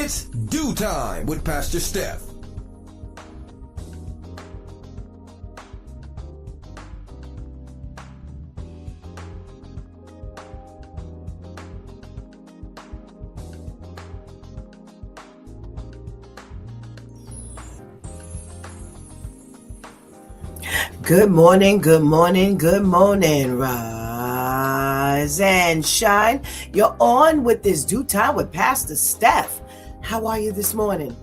It's DEW Time with Pastor Steph. Good morning, good morning, good morning. Rise and shine. You're on with this DEW Time with Pastor Steph. How are you this morning?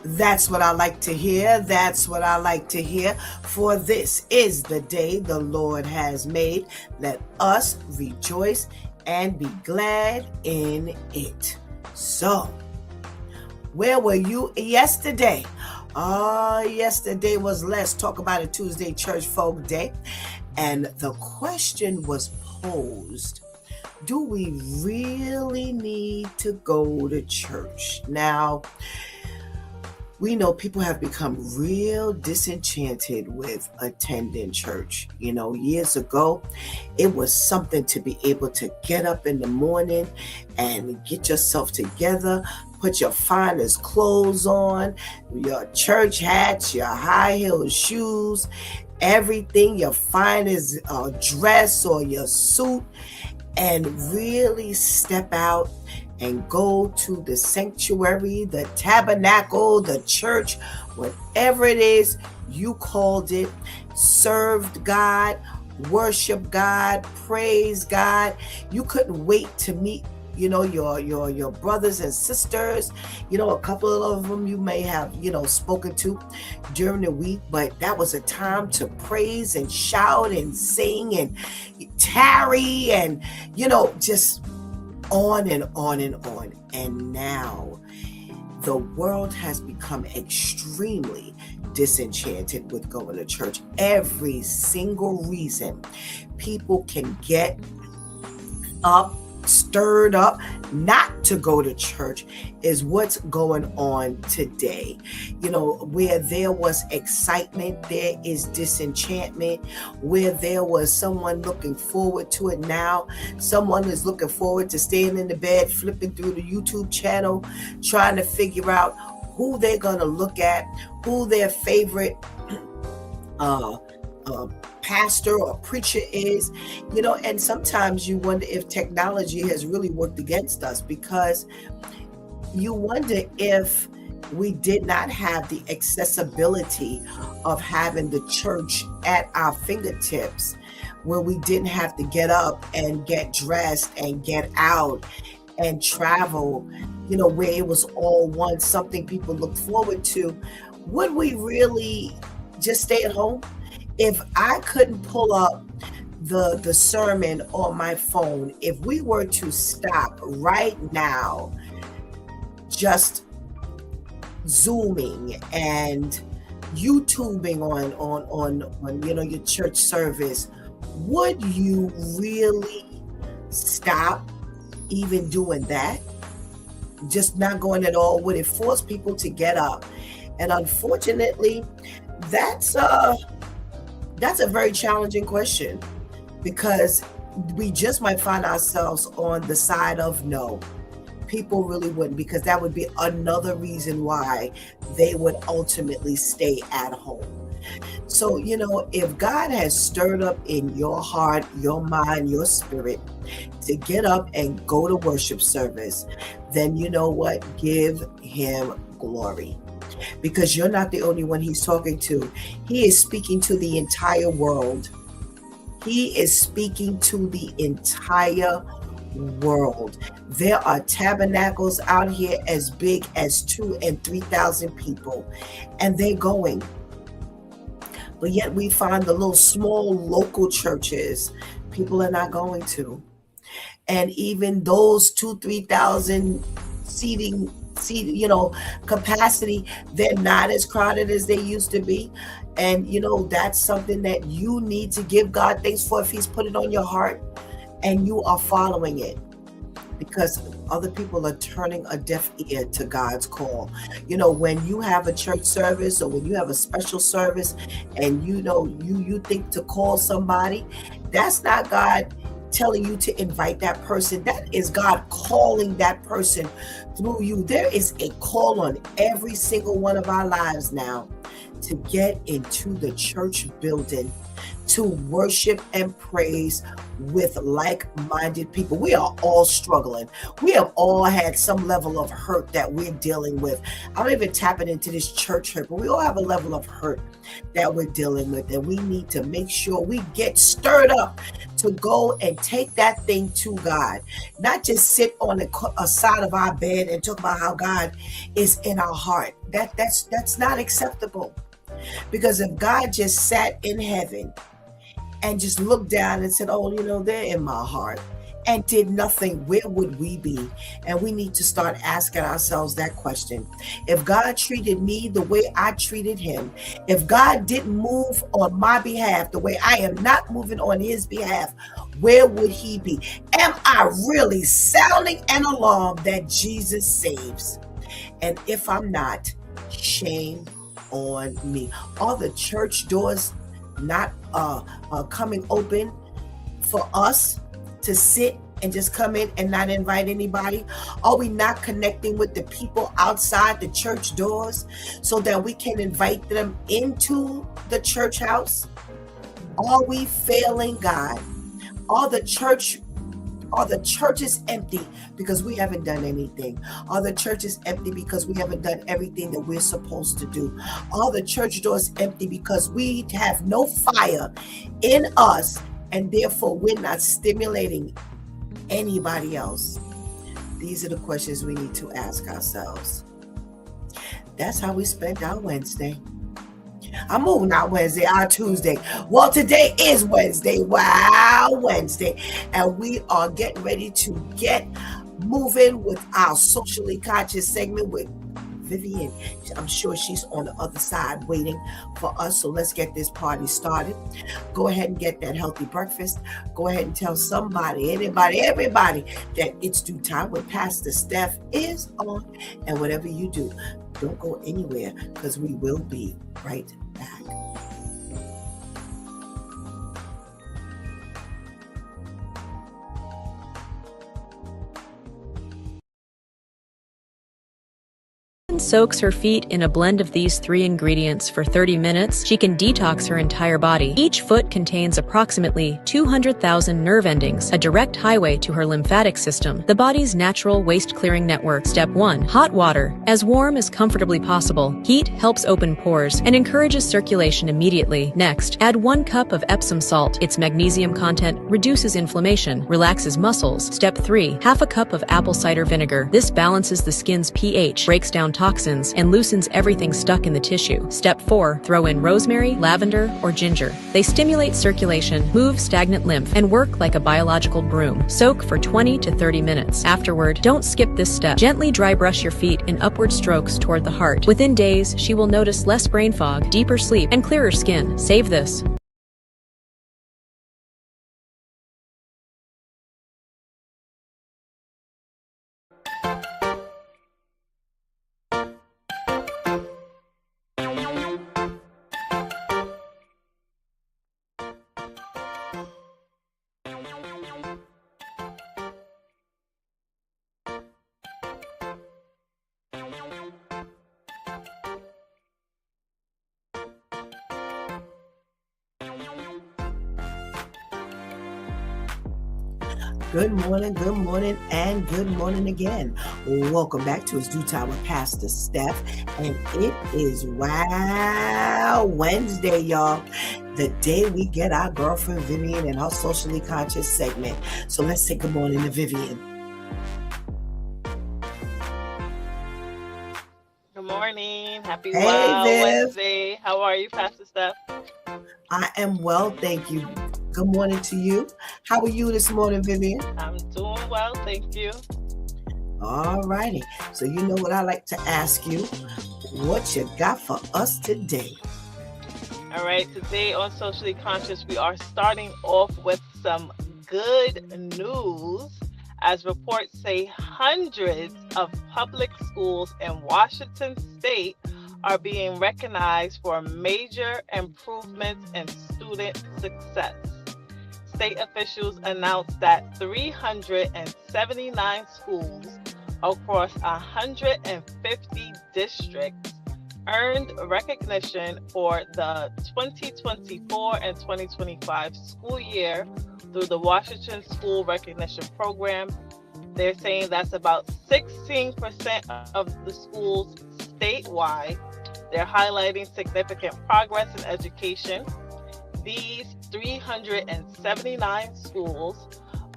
That's what I like to hear. That's what I like to hear. For this is the day the Lord has made. Let us rejoice and be glad in it. So, where were you yesterday? Yesterday was Let's Talk About It Tuesday Church Folk Day. And the question was posed, do we really need to go to church? Now, we know people have become real disenchanted with attending church. You know, years ago, it was something to be able to get up in the morning and get yourself together, put your finest clothes on, your church hats, your high heel shoes, everything, your finest dress or your suit, and really step out and go to the sanctuary, the tabernacle, the church, whatever it is you called it, served God, worship God, praise God. You couldn't wait to meet, you know, your brothers and sisters. You know, a couple of them you may have, spoken to during the week, but that was a time to praise and shout and sing and tarry and, just on and on and on. And now the world has become extremely disenchanted with going to church. Every single reason people can get up, stirred up not to go to church is what's going on today. Where there was excitement, there is disenchantment. Where there was someone looking forward to it, now someone is looking forward to staying in the bed, flipping through the YouTube channel, trying to figure out who they're going to look at, who their favorite pastor or preacher is, and sometimes you wonder if technology has really worked against us, because you wonder if we did not have the accessibility of having the church at our fingertips, where we didn't have to get up and get dressed and get out and travel, where it was all one, something people look forward to. Would we really just stay at home? If I couldn't pull up the sermon on my phone, if we were to stop right now, just Zooming and YouTubing on your church service, would you really stop even doing that? Just not going at all? Would it force people to get up? And unfortunately, that's a very challenging question, because we just might find ourselves on the side of no. People really wouldn't, because that would be another reason why they would ultimately stay at home. So, if God has stirred up in your heart, your mind, your spirit to get up and go to worship service, then you know what? Give him glory. Because you're not the only one he's talking to. He is speaking to the entire world. He is speaking to the entire world. There are tabernacles out here as big as 2,000 and 3,000 people, and they're going. But yet we find the little small local churches people are not going to. And even those 2,000-3,000 seating capacity, they're not as crowded as they used to be. And that's something that you need to give God thanks for, if he's put it on your heart and you are following it, because other people are turning a deaf ear to God's call. When you have a church service, or when you have a special service, and you think to call somebody, that's not God telling you to invite that person. That is God calling that person through you. There is a call on every single one of our lives now to get into the church building, to worship and praise with like-minded people. We are all struggling. We have all had some level of hurt that we're dealing with. I'm not even tapping into this church hurt, but we all have a level of hurt that we're dealing with, and we need to make sure we get stirred up to go and take that thing to God, not just sit on a side of our bed and talk about how God is in our heart. That's not acceptable. Because if God just sat in heaven and just looked down and said, oh, they're in my heart, and did nothing, where would we be? And we need to start asking ourselves that question. If God treated me the way I treated him, if God didn't move on my behalf the way I am not moving on his behalf, where would he be? Am I really sounding an alarm that Jesus saves? And if I'm not, shame on me. Are the church doors not coming open for us to sit and just come in and not invite anybody? Are we not connecting with the people outside the church doors so that we can invite them into the church house? Are we failing God? Are the churches empty because we haven't done anything? Are the churches empty because we haven't done everything that we're supposed to do? Are the church doors empty because we have no fire in us, and therefore we're not stimulating anybody else? These are the questions we need to ask ourselves. That's how we spent our Wednesday. I'm moving out Wednesday, our Tuesday. Well, today is Wednesday. Wow, Wednesday. And we are getting ready to get moving with our socially conscious segment with Vivian. I'm sure she's on the other side waiting for us. So let's get this party started. Go ahead and get that healthy breakfast. Go ahead and tell somebody, anybody, everybody that it's due time when Pastor Steph is on. And whatever you do, don't go anywhere, because we will be right back. Soaks her feet in a blend of these 3 ingredients for 30 minutes, she can detox her entire body. Each foot contains approximately 200,000 nerve endings, a direct highway to her lymphatic system, the body's natural waste-clearing network. Step 1. Hot water. As warm as comfortably possible. Heat helps open pores and encourages circulation immediately. Next, add 1 cup of Epsom salt. Its magnesium content reduces inflammation, relaxes muscles. Step 3. Half a cup of apple cider vinegar. This balances the skin's pH, breaks down toxins, and loosens everything stuck in the tissue. Step 4. Throw in rosemary, lavender, or ginger. They stimulate circulation, move stagnant lymph, and work like a biological broom. Soak for 20 to 30 minutes. Afterward, don't skip this step. Gently dry brush your feet in upward strokes toward the heart. Within days, she will notice less brain fog, deeper sleep, and clearer skin. Save this. Good morning, and good morning again. Welcome back to It's Due Time with Pastor Steph, and it is Wow Wednesday, y'all. The day we get our girlfriend Vivian and her socially conscious segment. So let's say good morning to Vivian. Good morning. Happy Hey, Wow Viv. Wednesday. How are you, Pastor Steph? I am well, thank you. Good morning to you. How are you this morning, Vivian? I'm doing well, thank you. All righty. So you know what I like to ask you. What you got for us today? All right, today on Socially Conscious, we are starting off with some good news. As reports say, hundreds of public schools in Washington State are being recognized for major improvements in student success. state officials announced that 379 schools across 150 districts earned recognition for the 2024 and 2025 school year through the Washington School Recognition Program. They're saying that's about 16% of the schools statewide. They're highlighting significant progress in education. These 379 schools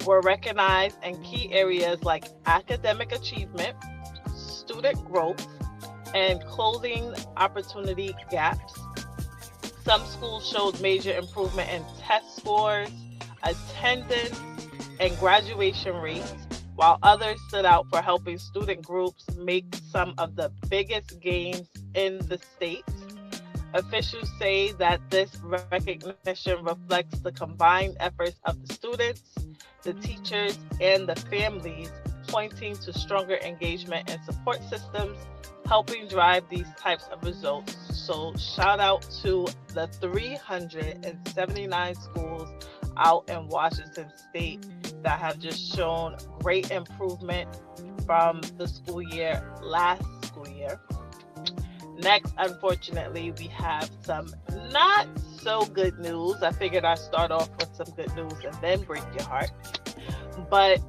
were recognized in key areas like academic achievement, student growth, and closing opportunity gaps. Some schools showed major improvement in test scores, attendance, and graduation rates, while others stood out for helping student groups make some of the biggest gains in the state. Officials say that this recognition reflects the combined efforts of the students, the teachers, and the families, pointing to stronger engagement and support systems, helping drive these types of results. So shout out to the 379 schools out in Washington State that have just shown great improvement from the school year last school year. Next, unfortunately, we have some not so good news. I figured I'd start off with some good news and then break your heart. But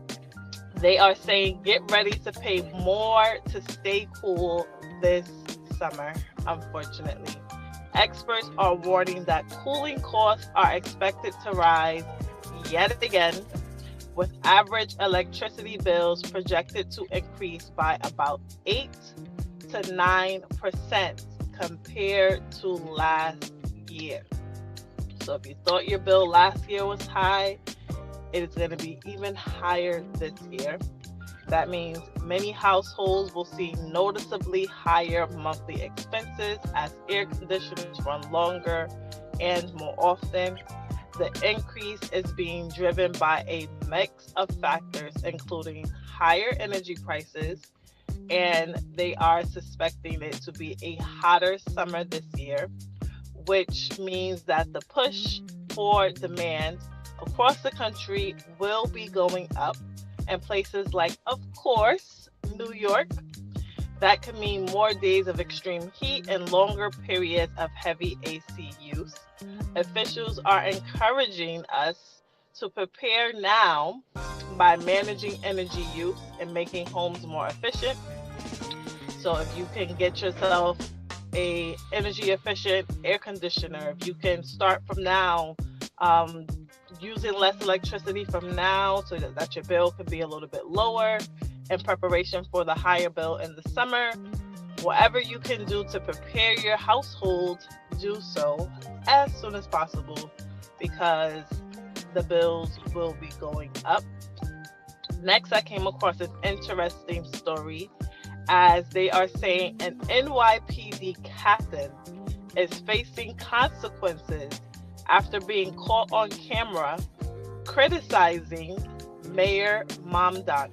they are saying get ready to pay more to stay cool this summer, unfortunately. Experts are warning that cooling costs are expected to rise yet again, with average electricity bills projected to increase by about 8 to 9% compared to last year. So if you thought your bill last year was high, it is going to be even higher this year. That means many households will see noticeably higher monthly expenses as air conditioners run longer and more often. The increase is being driven by a mix of factors, including higher energy prices, and they are suspecting it to be a hotter summer this year, which means that the push for demand across the country will be going up. And places like, of course, New York, that could mean more days of extreme heat and longer periods of heavy AC use. Officials are encouraging us to prepare now by managing energy use and making homes more efficient. So if you can get yourself a energy efficient air conditioner, if you can start from now, using less electricity from now so that your bill could be a little bit lower in preparation for the higher bill in the summer. Whatever you can do to prepare your household, do so as soon as possible because the bills will be going up. Next, I came across an interesting story as they are saying an NYPD captain is facing consequences after being caught on camera criticizing Mayor Mamdani.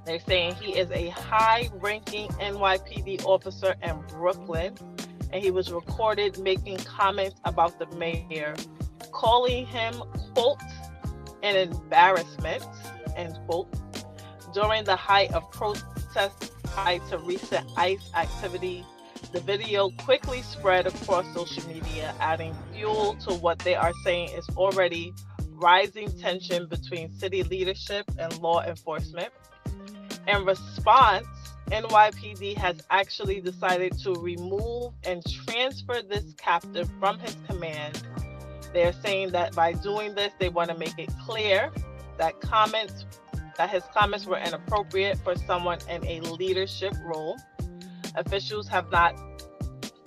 They're saying he is a high-ranking NYPD officer in Brooklyn, and he was recorded making comments about the mayor, calling him, quote, an embarrassment, end quote, during the height of protests tied to recent ICE activity. The video quickly spread across social media, adding fuel to what they are saying is already rising tension between city leadership and law enforcement. In response, NYPD has actually decided to remove and transfer this captain from his command. They're saying that by doing this, they want to make it clear that his comments were inappropriate for someone in a leadership role. Officials have not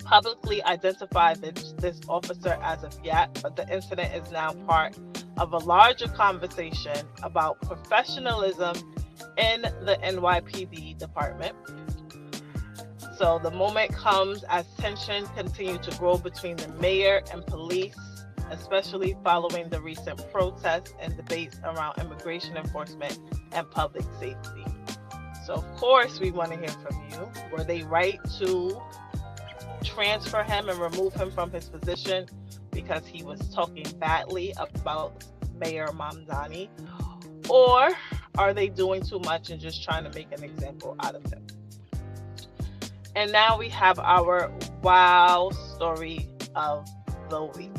publicly identified this officer as of yet, but the incident is now part of a larger conversation about professionalism in the NYPD department. So the moment comes as tension continues to grow between the mayor and police, especially following the recent protests and debates around immigration enforcement and public safety. So of course we want to hear from you. Were they right to transfer him and remove him from his position because he was talking badly about Mayor Mamdani? Or are they doing too much and just trying to make an example out of him? And now we have our wow story of the week.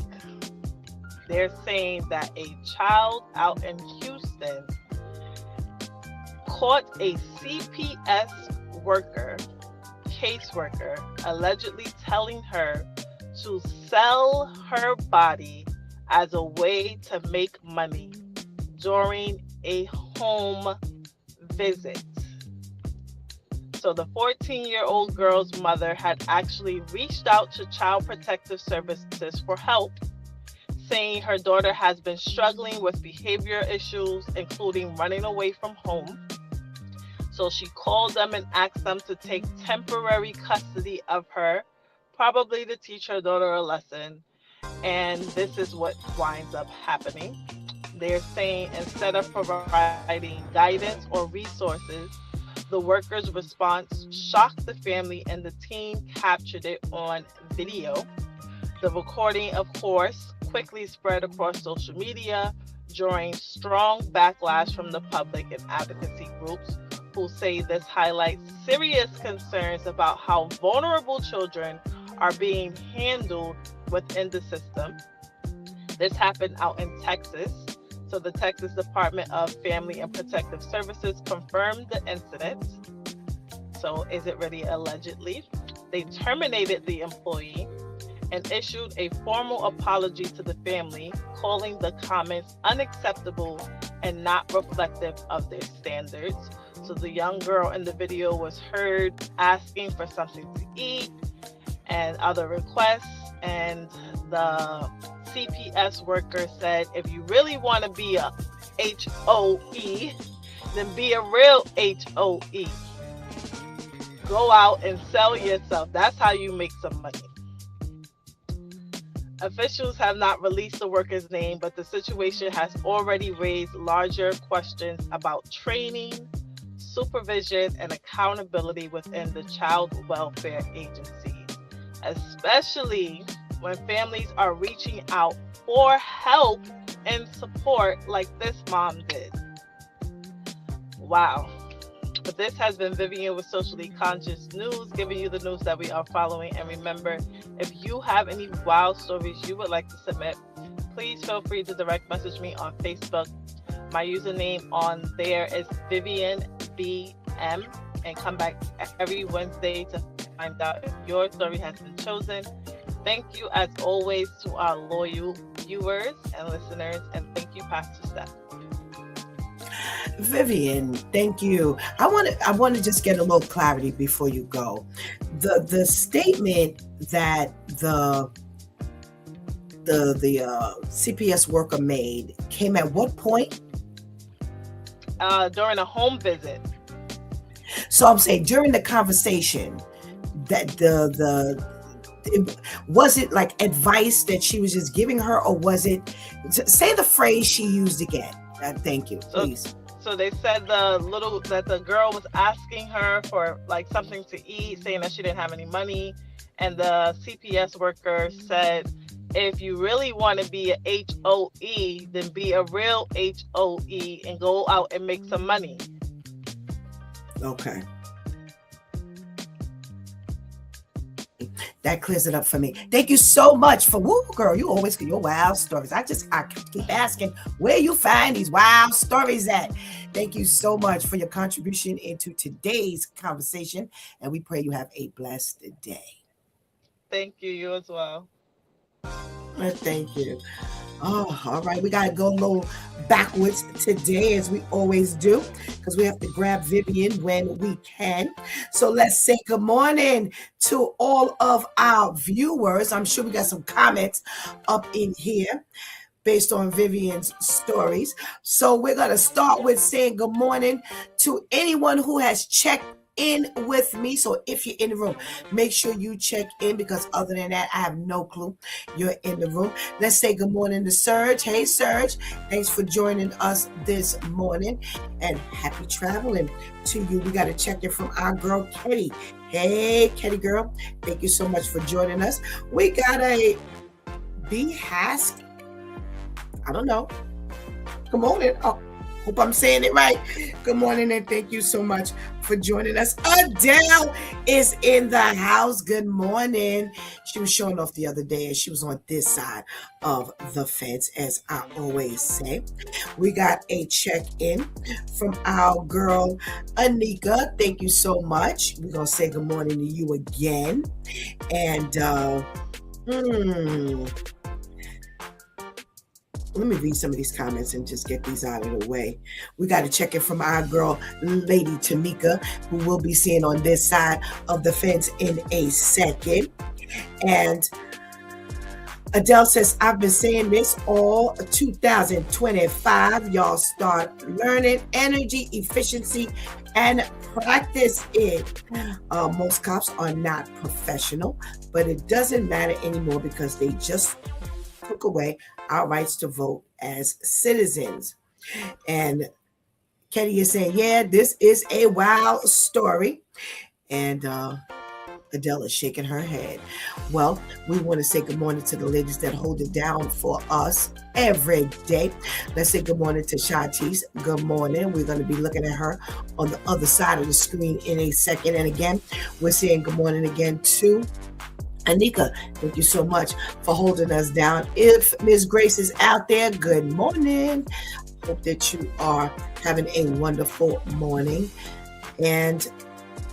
They're saying that a child out in Houston caught a CPS caseworker, allegedly telling her to sell her body as a way to make money during a home visit. So the 14-year-old girl's mother had actually reached out to Child Protective Services for help, saying her daughter has been struggling with behavior issues, including running away from home. So she called them and asked them to take temporary custody of her, probably to teach her daughter a lesson. And this is what winds up happening. They're saying instead of providing guidance or resources, the worker's response shocked the family, and the team captured it on video. The recording, of course, quickly spread across social media, drawing strong backlash from the public and advocacy groups, who say this highlights serious concerns about how vulnerable children are being handled within the system. This happened out in Texas. So the Texas Department of Family and Protective Services confirmed the incident. So is it really allegedly? They terminated the employee and issued a formal apology to the family, calling the comments unacceptable and not reflective of their standards. So the young girl in the video was heard asking for something to eat and other requests, and the CPS worker said, if you really want to be a HOE, then be a real HOE. Go out and sell yourself. That's how you make some money. Officials have not released the worker's name, but the situation has already raised larger questions about training, supervision, and accountability within the child welfare agencies, especially when families are reaching out for help and support like this mom did. Wow. But this has been Vivian with Socially Conscious News, giving you the news that we are following. And remember, if you have any wild stories you would like to submit, please feel free to direct message me on Facebook. My username on there is Vivian BM, and come back every Wednesday to find out if your story has been chosen. Thank you, as always, to our loyal viewers and listeners, and thank you, Pastor Steph. Vivian, thank you. I want to just get a little clarity before you go. The statement that the CPS worker made came at what point? During a home visit. So I'm saying during the conversation that was it like advice that she was just giving her, or was it, say the phrase she used again? Thank you, please. So they said that the girl was asking her for like something to eat, saying that she didn't have any money, and the CPS worker said, if you really want to be a HOE, then be a real HOE and go out and make some money. Okay. That clears it up for me. Thank you so much for girl. You always get your wild stories. I keep asking where you find these wild stories at. Thank you so much for your contribution into today's conversation, and we pray you have a blessed day. Thank you. You as well. Thank you. Oh, all right. We got to go a little backwards today, as we always do, because we have to grab Vivian when we can. So let's say good morning to all of our viewers. I'm sure we got some comments up in here based on Vivian's stories. So we're going to start with saying good morning to anyone who has checked in with me. So if you're in the room, make sure you check in, because other than that, I have no clue you're in the room. Let's say good morning to Serge. Hey, Serge, thanks for joining us this morning, and happy traveling to you. We got to check in from our girl, Ketty. Hey, Ketty girl, thank you so much for joining us. We got a B. Hask. I don't know. Good morning. Oh, hope I'm saying it right. Good morning, and thank you so much for joining us. Adele is in the house. Good morning. She was showing off the other day, and she was on this side of the fence, as I always say. We got a check-in from our girl, Anika. Thank you so much. We're going to say good morning to you again. And, let me read some of these comments and just get these out of the way. We got to check in from our girl, Lady Tamika, who we'll be seeing on this side of the fence in a second. And Adele says, I've been saying this all 2025. Y'all start learning energy efficiency and practice it. Most cops are not professional, but it doesn't matter anymore because they just took away our rights to vote as citizens. And Kenny is saying, yeah, this is a wild story. And Adele is shaking her head. Well, we want to say good morning to the ladies that hold it down for us every day. Let's say good morning to Shantice. Good morning. We're going to be looking at her on the other side of the screen in a second. And again, we're saying good morning again to Anika. Thank you so much for holding us down. If Ms. Grace is out there, good morning. Hope that you are having a wonderful morning. And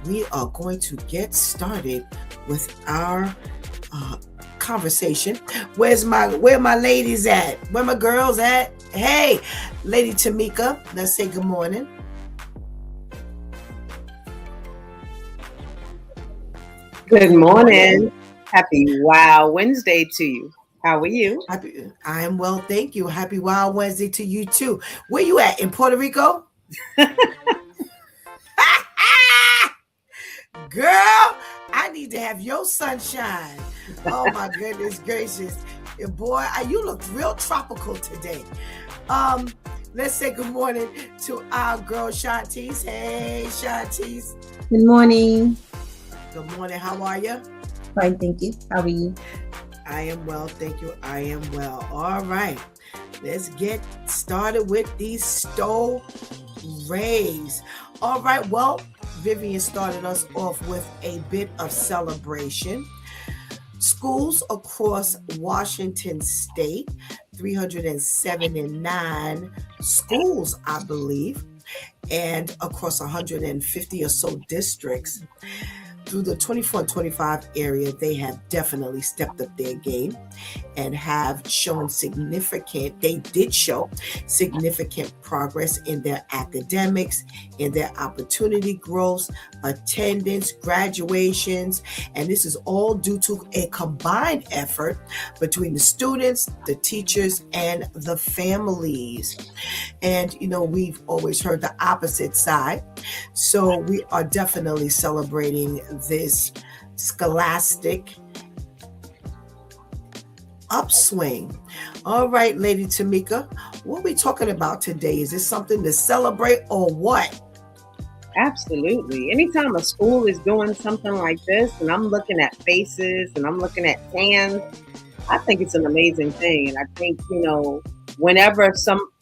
we are going to get started with our conversation. Where my ladies at? Where my girls at? Hey, Lady Tamika, let's say good morning. Good morning. Happy Wow Wednesday to you. How are you? I am well, thank you. Happy Wild Wednesday to you too. Where you at? In Puerto Rico? Girl, I need to have your sunshine. Oh my goodness gracious. Boy, you look real tropical today. Let's say good morning to our girl Shantice. Hey, Shantice. Good morning. Good morning. How are you? Fine, thank you. How are you? I am well, thank you. I am well. All right. Let's get started with these stories. All right. Well, Vivian started us off with a bit of celebration. Schools across Washington State, 379 schools, I believe, and across 150 or so districts. Through the 24-25 area, they have definitely stepped up their game and have shown significant progress in their academics, in their opportunity growth, attendance, graduations, and this is all due to a combined effort between the students, the teachers, and the families. And, we've always heard the opposite side. So we are definitely celebrating this scholastic upswing. All right, Lady Tamika, what are we talking about today? Is this something to celebrate or what? Absolutely. Anytime a school is doing something like this, and I'm looking at faces and I'm looking at fans, I think it's an amazing thing. And I think, whenever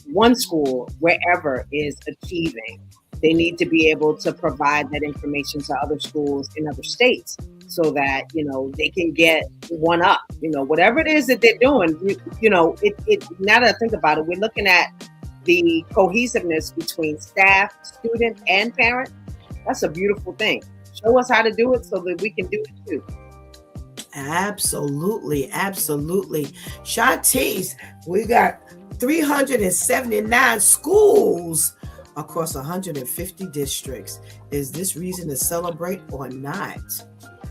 one school, wherever, is achieving, they need to be able to provide that information to other schools in other states so that, they can get one up, whatever it is that they're doing, now that I think about it, we're looking at the cohesiveness between staff, student, and parent. That's a beautiful thing. Show us how to do it so that we can do it too. Absolutely. Shantice, we got 379 schools across 150 districts. Is this reason to celebrate or not?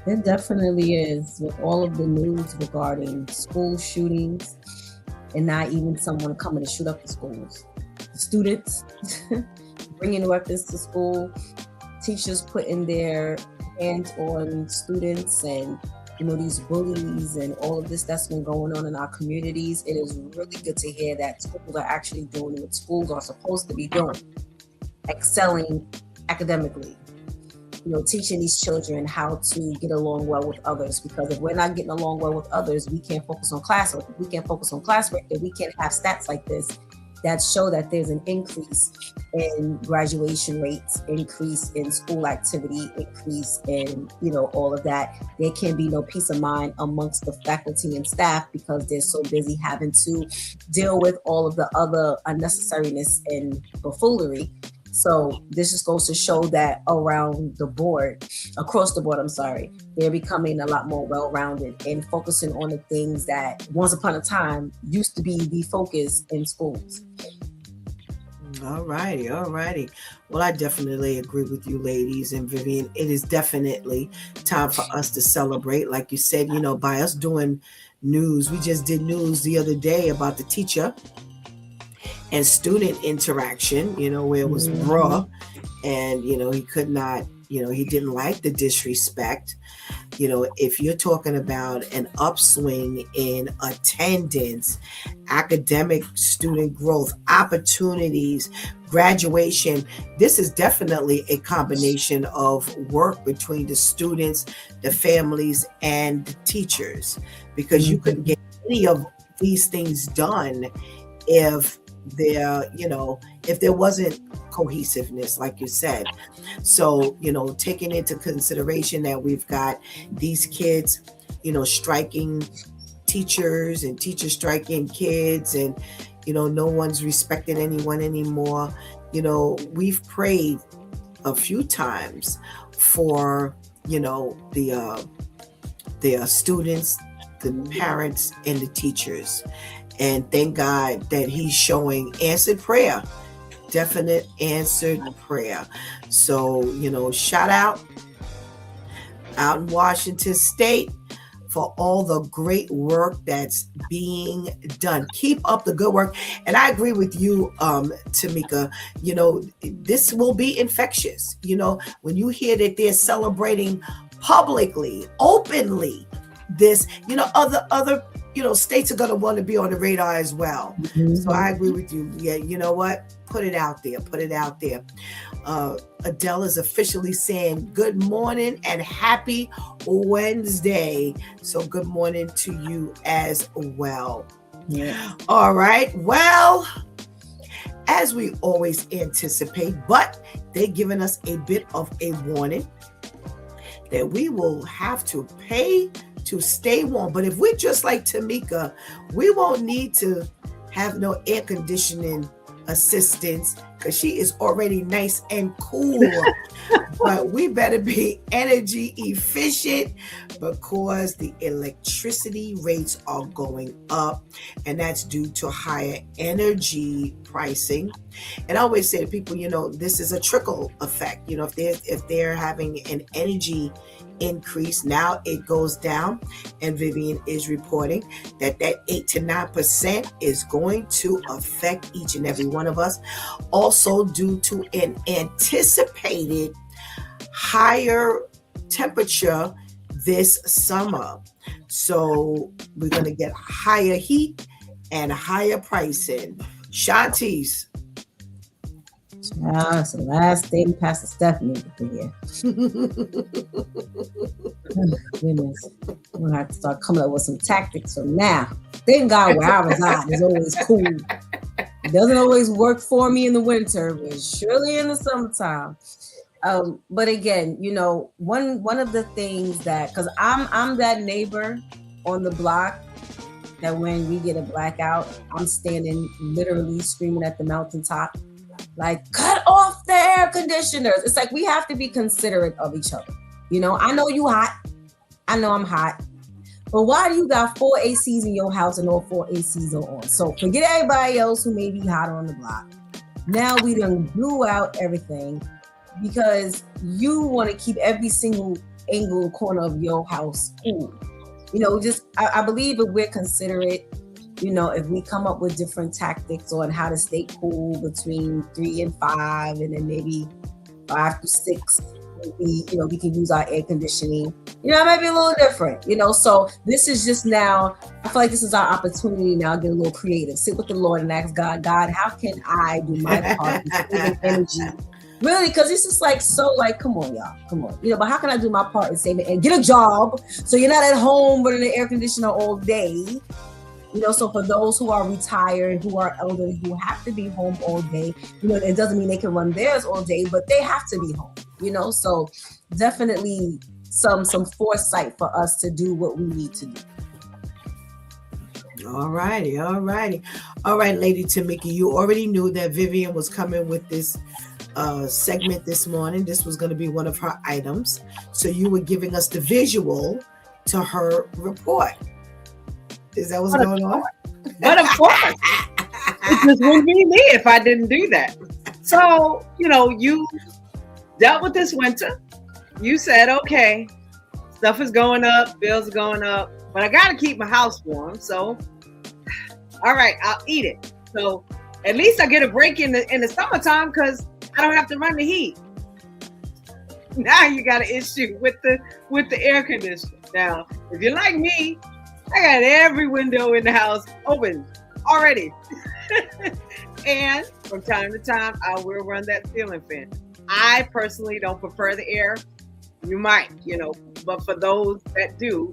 It definitely is, with all of the news regarding school shootings and not even someone coming to shoot up the schools. The students bringing weapons to school, teachers putting their hands on students, and these bullies and all of this that's been going on in our communities. It is really good to hear that schools are actually doing what schools are supposed to be doing, excelling academically. teaching these children how to get along well with others, because if we're not getting along well with others, we can't focus on classwork. If we can't focus on classwork, then we can't have stats like this that show that there's an increase in graduation rates, increase in school activity, increase in, all of that. There can be no peace of mind amongst the faculty and staff because they're so busy having to deal with all of the other unnecessariness and buffoonery. So this just goes to show that across the board, they're becoming a lot more well-rounded and focusing on the things that once upon a time used to be the focus in schools. All righty. Well, I definitely agree with you, ladies, and Vivian. It is definitely time for us to celebrate. Like you said, by us doing news. We just did news the other day about the teacher and student interaction, where it was bruh, and, he could not, he didn't like the disrespect. If you're talking about an upswing in attendance, academic student growth, opportunities, graduation, this is definitely a combination of work between the students, the families, and the teachers, because you couldn't get any of these things done if there wasn't cohesiveness, like you said. So, taking into consideration that we've got these kids, striking teachers and teachers striking kids, and, no one's respecting anyone anymore. We've prayed a few times for, the students, the parents, and the teachers. And thank God that he's showing answered prayer, definite answered prayer. So, shout out in Washington State for all the great work that's being done. Keep up the good work. And I agree with you, Tamika, this will be infectious. When you hear that they're celebrating publicly, openly, this, other states are going to want to be on the radar as well. So I agree with you. Yeah, you know what? Put it out there. Adele is officially saying good morning and happy Wednesday. So good morning to you as well. Yeah. All right. Well, as we always anticipate, but they're giving us a bit of a warning that we will have to pay to stay warm. But if we're just like Tamika, we won't need to have no air conditioning assistance because she is already nice and cool. But we better be energy efficient because the electricity rates are going up, and that's due to higher energy pricing. And I always say to people, this is a trickle effect. If they're having an energy increase, now it goes down, and Vivian is reporting that 8 to 9% is going to affect each and every one of us, also due to an anticipated higher temperature this summer. So we're going to get higher heat and higher pricing. Shanti's. It's the last thing Pastor Steph needed to hear. Oh, goodness. I'm going to have to start coming up with some tactics from now. Thank God where I reside is always cool. It doesn't always work for me in the winter, but surely in the summertime. But again, one of the things that, because I'm that neighbor on the block that when we get a blackout, I'm standing literally screaming at the mountaintop, like, cut off the air conditioners. It's like we have to be considerate of each other. I know you hot. I know I'm hot. But why do you got 4 ACs in your house and all 4 ACs are on? So forget everybody else who may be hot on the block. Now we done blew out everything because you want to keep every single angle corner of your house cool. I believe if we're considerate, if we come up with different tactics on how to stay cool between 3 and 5, and then maybe 5 to 6, we can use our air conditioning. It might be a little different, So this is just now, I feel like this is our opportunity now to get a little creative. Sit with the Lord and ask God, how can I do my part in saving energy Really, because it's just like, so like, come on, y'all, come on. But how can I do my part in saving and get a job so you're not at home running the air conditioner all day? So for those who are retired, who are elderly, who have to be home all day, it doesn't mean they can run theirs all day, but they have to be home, so definitely some foresight for us to do what we need to do. All right, Lady Tamika, you already knew that Vivian was coming with this segment this morning. This was going to be one of her items. So you were giving us the visual to her report. Is that what's going on? But of course, it just wouldn't be me if I didn't do that. So, you dealt with this winter. You said, okay, stuff is going up, bills are going up, but I got to keep my house warm. So, all right, I'll eat it. So at least I get a break in the summertime because I don't have to run the heat. Now you got an issue with the air conditioner. Now, if you're like me, I got every window in the house open already. And from time to time, I will run that ceiling fan. I personally don't prefer the air. You might, but for those that do,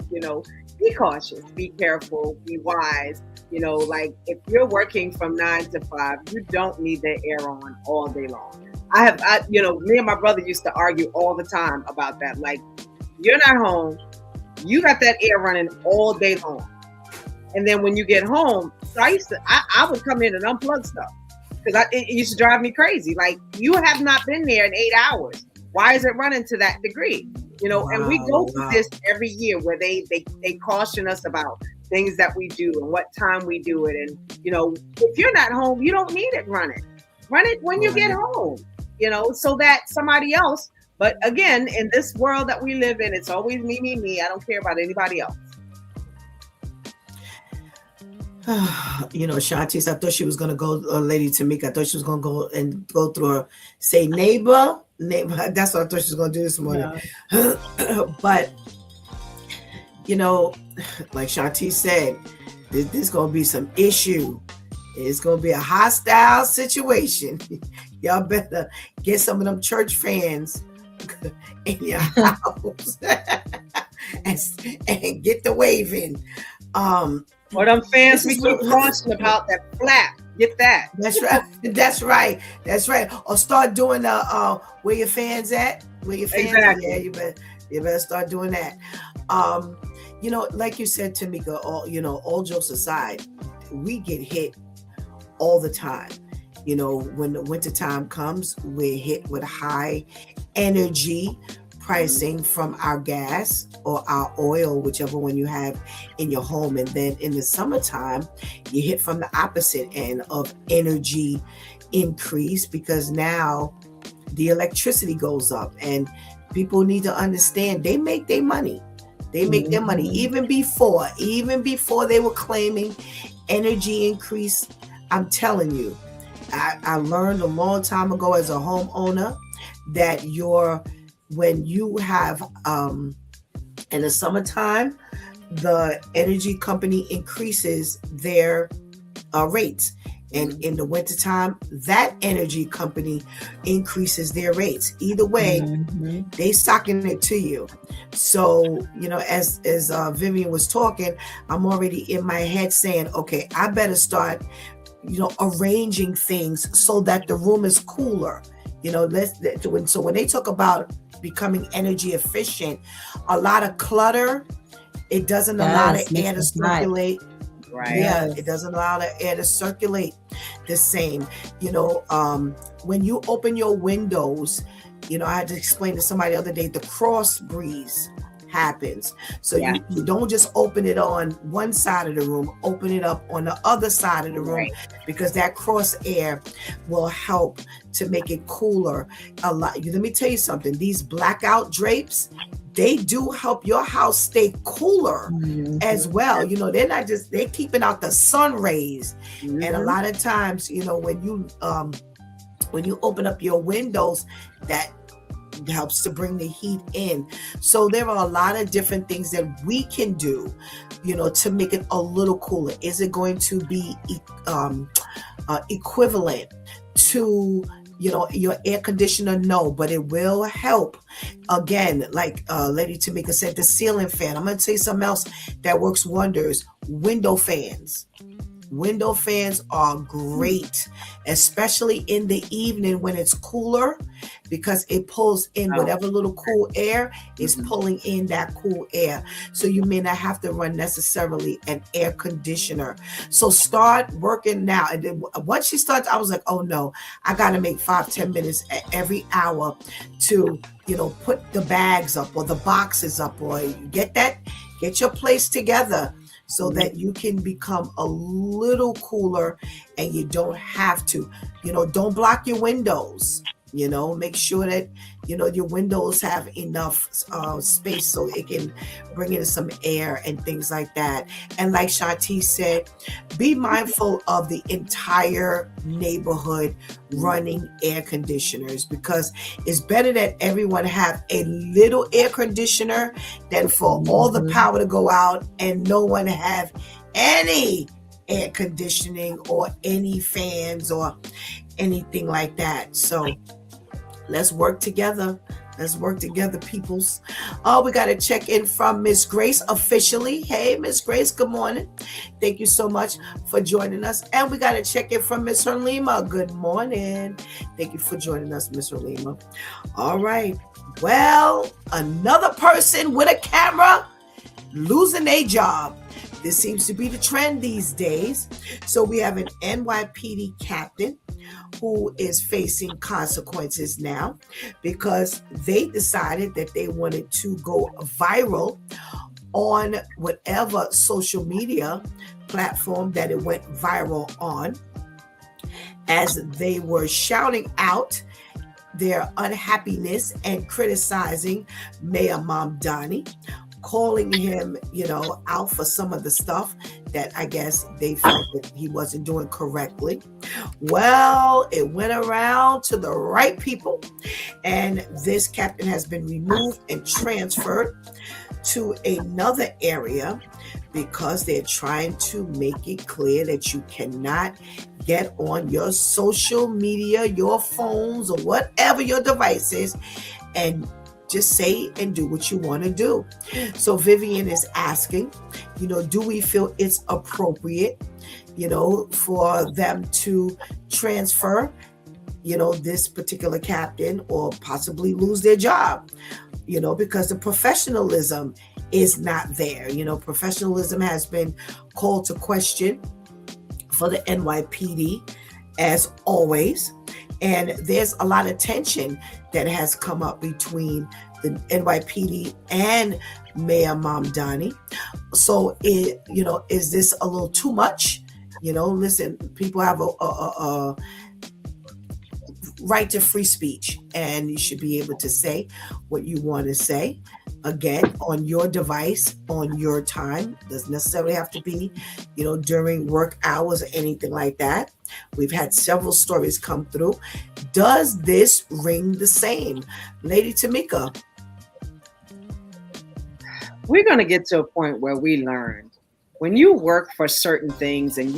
be cautious, be careful, be wise. Like if you're working from 9 to 5, you don't need the air on all day long. Me and my brother used to argue all the time about that. Like, you're not home, you got that air running all day long. And then when you get home, so I would come in and unplug stuff because it used to drive me crazy. Like, you have not been there in 8 hours. Why is it running to that degree? And we go through this every year where they caution us about things that we do and what time we do it. And, if you're not home, you don't need it running. Run it when you get home, so that somebody else. But again, in this world that we live in, it's always me. I don't care about anybody else. Shantice, I thought she was going to go, Lady Tamika, I thought she was going to go through her, say neighbor. That's what I thought she was going to do this morning. Yeah. But, like Shantice said, there's going to be some issue. It's going to be a hostile situation. Y'all better get some of them church fans in your house and get the waving. Or them fans we keep talking about that flap. Get that. That's right. Or start doing where your fans at? Where your fans exactly. at? Yeah, you better start doing that. Like you said, Tamika, all jokes aside, we get hit all the time. When the winter time comes, we're hit with high energy pricing from our gas or our oil, whichever one you have in your home. And then in the summertime, you hit from the opposite end of energy increase because now the electricity goes up and people need to understand they make their money. They make their money even before they were claiming energy increase. I'm telling you, I learned a long time ago as a homeowner that when you have in the summertime, the energy company increases their rates. And in the wintertime, that energy company increases their rates. Either way, they stocking it to you. So, as Vivian was talking, I'm already in my head saying, okay, I better start, arranging things so that the room is cooler. So when they talk about becoming energy efficient, a lot of clutter, it doesn't allow the air to circulate. Right. Yeah, it doesn't allow the air to circulate the same. When you open your windows, I had to explain to somebody the other day, the cross breeze happens. So you don't just open it on one side of the room, open it up on the other side of the room, because that cross air will help to make it cooler a lot. Let me tell you something, these blackout drapes, they do help your house stay cooler as well. They're keeping out the sun rays. And a lot of times, when you open up your windows, that helps to bring the heat in. So there are a lot of different things that we can do, to make it a little cooler. Is it going to be equivalent to, your air conditioner? No, but it will help. Again, like Lady Tamika said, the ceiling fan. I'm going to tell you something else that works wonders. Window fans. Window fans are great, especially in the evening when it's cooler, because it pulls in whatever little cool air is pulling in that cool air. So you may not have to run necessarily an air conditioner. So start working now. And then once she starts, I was like, oh no, I got to make 5-10 minutes every hour to, put the bags up or the boxes up, or get your place together, so that you can become a little cooler and you don't have to, don't block your windows, make sure that, your windows have enough space so it can bring in some air and things like that. And like Shanti said, be mindful of the entire neighborhood running air conditioners, because it's better that everyone have a little air conditioner than for all the power to go out and no one have any air conditioning or any fans or anything like that. So let's work together. Let's work together, peoples. Oh, we got to check in from Miss Grace officially. Hey, Miss Grace, good morning. Thank you so much for joining us. And we got to check in from Miss Herlima. Good morning. Thank you for joining us, Miss Herlima. All right. Well, another person with a camera losing a job. This seems to be the trend these days. So we have an NYPD captain who is facing consequences now because they decided that they wanted to go viral on whatever social media platform that it went viral on, as they were shouting out their unhappiness and criticizing Mayor Mamdani, calling him, out for some of the stuff that I guess they felt that he wasn't doing correctly. Well, it went around to the right people, and this captain has been removed and transferred to another area because they're trying to make it clear that you cannot get on your social media, your phones, or whatever your device is, and just say and do what you want to do. So Vivian is asking, do we feel it's appropriate, for them to transfer, this particular captain, or possibly lose their job, because the professionalism is not there. Professionalism has been called to question for the NYPD, as always. And there's a lot of tension that has come up between the NYPD and Mayor Mamdani. So, is this a little too much? Listen, people have a right to free speech, and you should be able to say what you want to say. Again, on your device, on your time. Doesn't necessarily have to be, during work hours or anything like that. We've had several stories come through. Does this ring the same? Lady Tamika. We're going to get to a point where we learn when you work for certain things and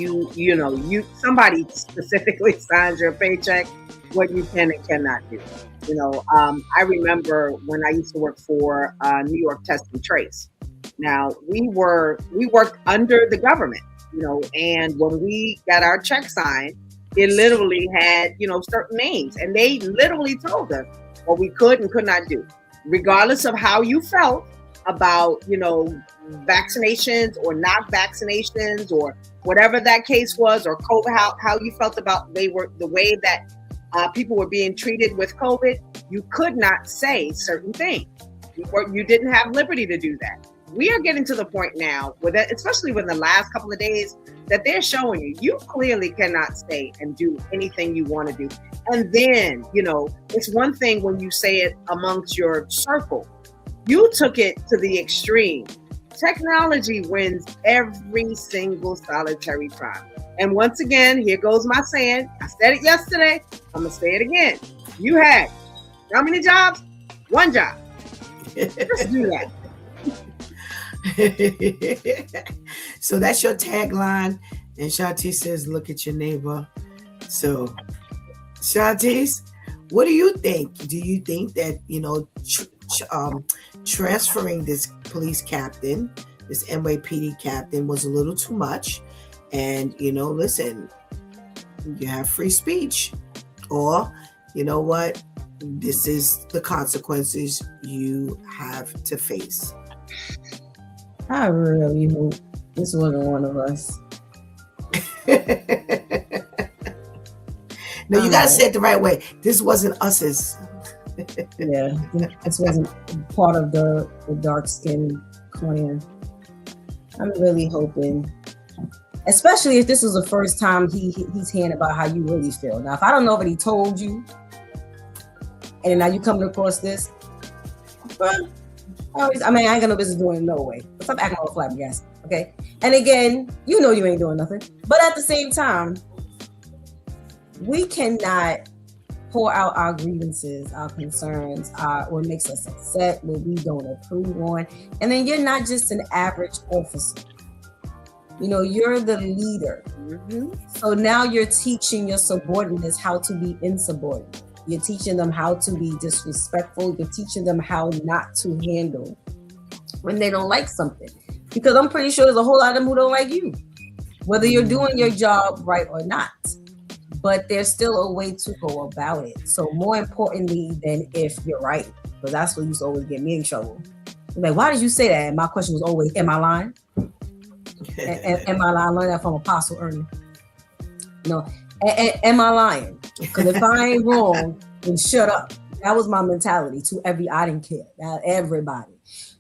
somebody specifically signs your paycheck, what you can and cannot do. I remember when I used to work for New York Test and Trace. Now we worked under the government, and when we got our check signed, it literally had, certain names, and they literally told us what we could and could not do, regardless of how you felt about, vaccinations or not vaccinations or whatever that case was, or COVID, how you felt about the way that people were being treated with COVID. You could not say certain things. You didn't have liberty to do that. We are getting to the point now, especially within the last couple of days, that they're showing you clearly cannot say and do anything you want to do. And then, it's one thing when you say it amongst your circle. You took it to the extreme. Technology wins every single solitary crime. And once again, here goes my saying. I said it yesterday. I'm going to say it again. You had how many jobs? One job. Let's do that. So that's your tagline. And Shanti says, look at your neighbor. So Shanti's, What do you think? Do you think that, transferring this police captain, this NYPD captain, was a little too much? And, listen, you have free speech. Or, you know what? This is the consequences you have to face. I really hope this wasn't one of us. No, you gotta say it the right way. This wasn't us's. Yeah, this wasn't part of the dark skin clan. I'm really hoping, especially if this was the first time he's hearing about how you really feel. Now, if I don't know if he told you, and now you coming across this, well, I ain't got no business doing it no way. But stop acting all flabbergasted, okay? And again, you know you ain't doing nothing. But at the same time, we cannot pour out our grievances, our concerns, what makes us upset, what we don't approve on. And then you're not just an average officer. You're the leader. Mm-hmm. So now you're teaching your subordinates how to be insubordinate. You're teaching them how to be disrespectful. You're teaching them how not to handle when they don't like something. Because I'm pretty sure there's a whole lot of them who don't like you, whether you're doing your job right or not. But there's still a way to go about it. So more importantly than if you're right, because that's what used to always get me in trouble. Like, why did you say that? And my question was always, am I lying? Am I lying? I learned that from Apostle Ernie. No, am I lying? Because if I ain't wrong, then shut up. That was my mentality to I didn't care. Not everybody.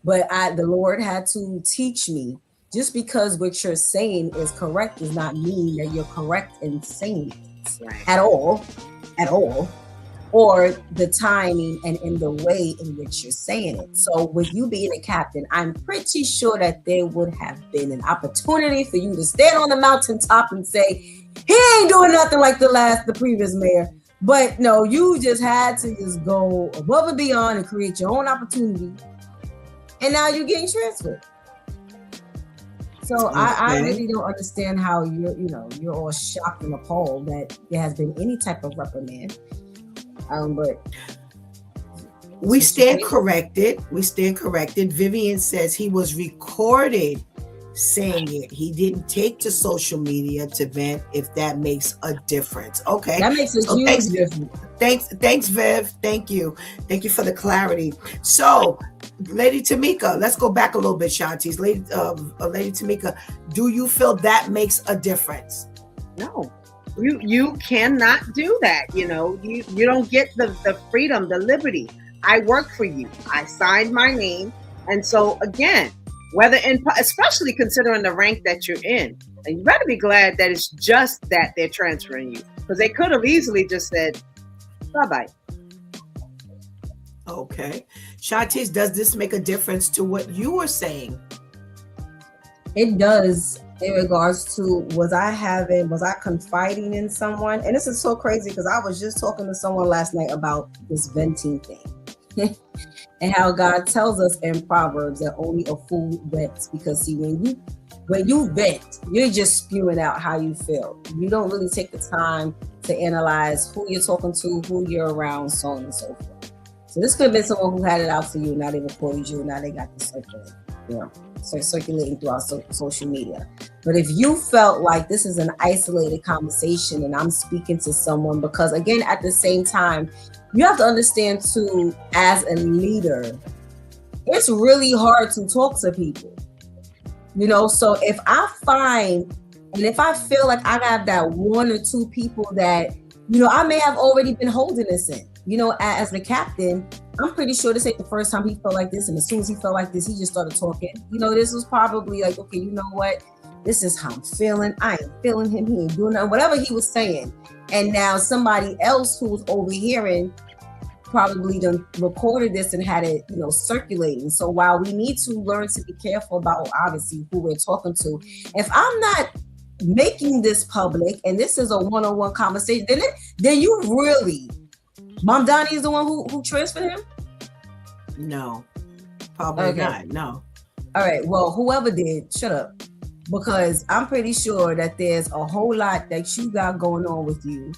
But the Lord had to teach me, just because what you're saying is correct does not mean that you're correct in saying it. Right. At all, or the timing and in the way in which you're saying it. So with you being a captain, I'm pretty sure that there would have been an opportunity for you to stand on the mountaintop and say, he ain't doing nothing like the previous mayor. But no, you just had to just go above and beyond and create your own opportunity. And now you're getting transferred. So okay. I really don't understand how you're all shocked and appalled that there has been any type of reprimand. But we stand corrected. Vivian says he was recorded saying it. He didn't take to social media to vent, if that makes a difference. Okay. That makes a huge difference. Thanks, Viv. Thank you for the clarity. So, Lady Tamika, let's go back a little bit, Shanti's. Lady Tamika, do you feel that makes a difference? No. You cannot do that. You don't get the freedom, the liberty. I work for you. I signed my name. And so again, especially considering the rank that you're in, and you better be glad that it's just that they're transferring you, because they could have easily just said, bye-bye. Okay. Shantice, does this make a difference to what you were saying? It does. In regards to, was I confiding in someone? And this is so crazy because I was just talking to someone last night about this venting thing and how God tells us in Proverbs that only a fool vents, because see, when you vent, you're just spewing out how you feel. You don't really take the time to analyze who you're talking to, who you're around, so on and so forth. So this could have been someone who had it out for you, now they recorded you, now they got the circulating throughout social media. But if you felt like this is an isolated conversation and I'm speaking to someone, because again, at the same time, you have to understand too, as a leader, it's really hard to talk to people. So if I find, and if I feel like I have that one or two people that, I may have already been holding this in, as the captain, I'm pretty sure this ain't the first time he felt like this. And as soon as he felt like this, he just started talking. This was probably like, okay, you know what? This is how I'm feeling. I ain't feeling him. He ain't doing nothing. Whatever he was saying. And now somebody else who was overhearing probably done recorded this and had it, circulating. So while we need to learn to be careful about, obviously, who we're talking to, if I'm not making this public and this is a one-on-one conversation, then you really... Mom Donnie is the one who transferred him? No, probably not. No. All right. Well, whoever did, shut up. Because I'm pretty sure that there's a whole lot that you got going on with you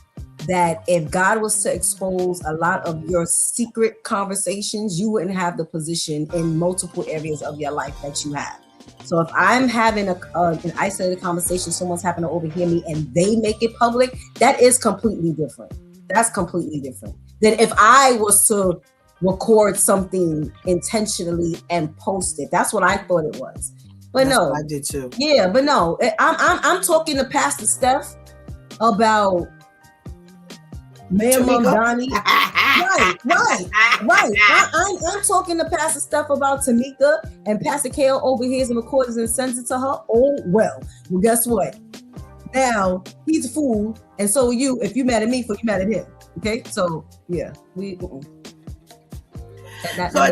that if God was to expose a lot of your secret conversations, you wouldn't have the position in multiple areas of your life that you have. So if I'm having an isolated conversation, someone's having to overhear me and they make it public, that is completely different. That's completely different than if I was to record something intentionally and post it. That's what I thought it was. But That's no, what I did too. Yeah, but no, I'm talking to Pastor Steph about Mayor Mamdani. Right. I'm talking to Pastor Steph about Tamika, and Pastor Kale overhears and records and sends it to her. Oh, well, guess what? Now he's a fool, and so are you. If you mad at me, you mad at him. Okay, so yeah,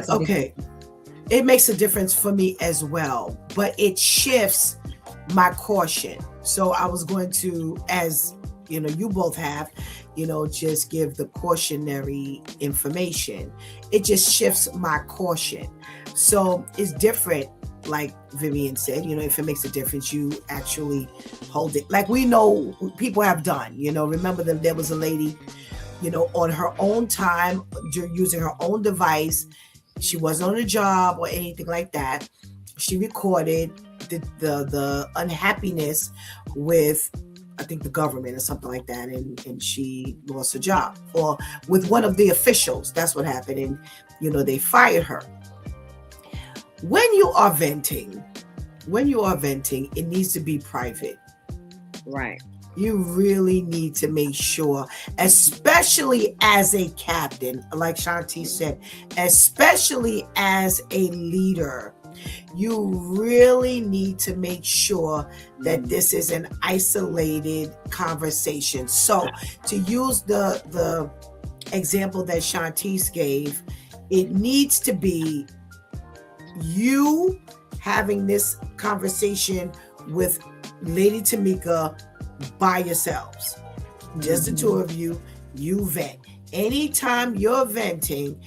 okay. It makes a difference for me as well, but it shifts my caution. So I was going to, as you know, you both have, just give the cautionary information. It just shifts my caution. So it's different, like Vivian said, if it makes a difference, you actually hold it. Like we know people have done, remember that there was a lady, on her own time, using her own device. She wasn't on a job or anything like that. She recorded the unhappiness with, I think, the government or something like that, and she lost her job, or with one of the officials. That's what happened, and they fired her. When you are venting, it needs to be private. Right. You really need to make sure, especially as a captain, like Shanti said, especially as a leader, you really need to make sure that this is an isolated conversation. So to use the example that Shantice gave, it needs to be you having this conversation with Lady Tamika by yourselves, just the two of you. You vent. Anytime you're venting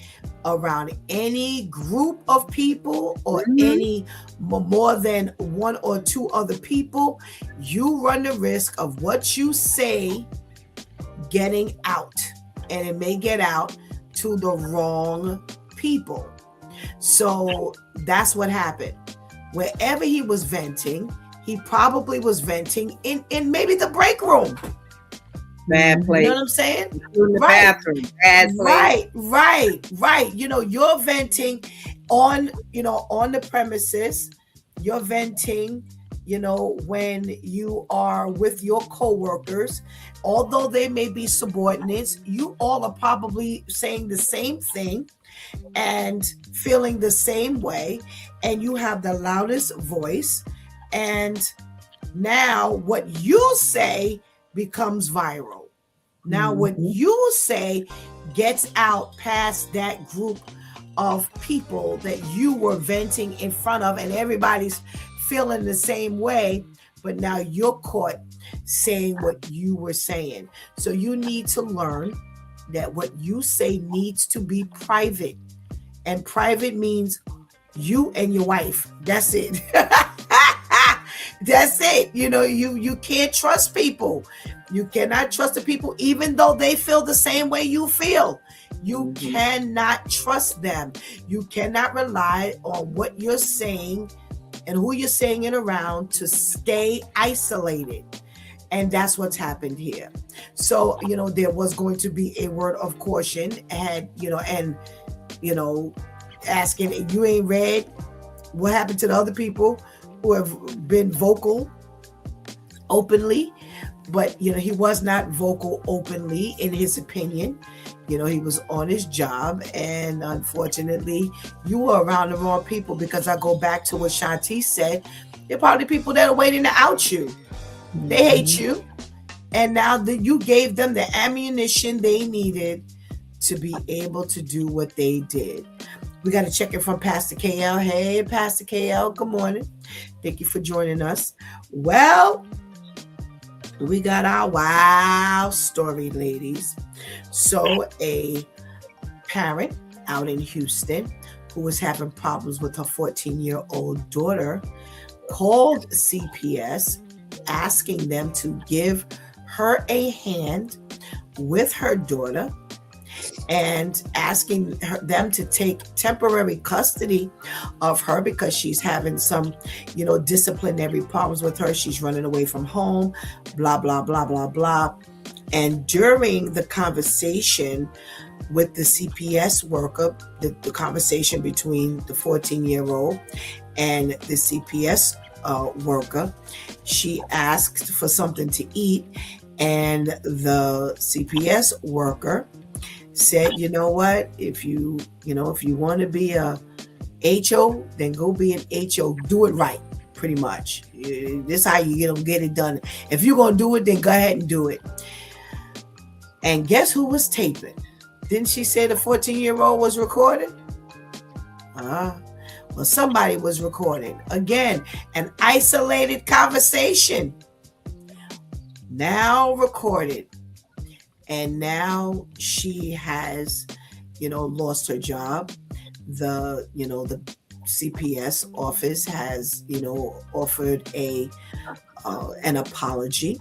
around any group of people or any more than one or two other people, you run the risk of what you say getting out, and it may get out to the wrong people. So that's what happened. Wherever he was venting, he probably was venting in maybe the break room. Bad place. You know what I'm saying? In the bathroom. Bad place. Right. You're venting on the premises. You're venting, when you are with your coworkers. Although they may be subordinates, you all are probably saying the same thing and feeling the same way, and you have the loudest voice. And now what you say becomes viral. Now what you say gets out past that group of people that you were venting in front of, and everybody's feeling the same way, but now you're caught saying what you were saying. So you need to learn that what you say needs to be private. And private means you and your wife. That's it. That's it. You can't trust people. You cannot trust the people, even though they feel the same way you feel. You cannot trust them. You cannot rely on what you're saying and who you're saying it around to stay isolated. And that's what's happened here. So, there was going to be a word of caution, asking, you ain't read what happened to the other people who have been vocal openly. But, he was not vocal openly in his opinion. He was on his job, and unfortunately, you were around the wrong people, because I go back to what Shanti said. They're probably people that are waiting to out you. They hate you. And now that you gave them the ammunition they needed to be able to do what they did. We got to check in from Pastor KL. Hey, Pastor KL, good morning. Thank you for joining us. Well, we got our wow story, ladies. So a parent out in Houston who was having problems with her 14-year-old daughter called CPS, asking them to give her a hand with her daughter and asking them to take temporary custody of her because she's having some, disciplinary problems with her. She's running away from home, blah, blah, blah, blah, blah. And during the conversation with the CPS worker, the conversation between the 14-year-old and the CPS worker, she asked for something to eat, and the CPS worker said, you know what, if you want to be a HO, then go be an HO. Do it right, pretty much. This is how you get it done. If you're going to do it, then go ahead and do it. And guess who was taping? Didn't she say the 14-year-old was recording? Well, somebody was recording. Again, an isolated conversation. Now recorded. And now she has, lost her job. The CPS office has, offered an apology,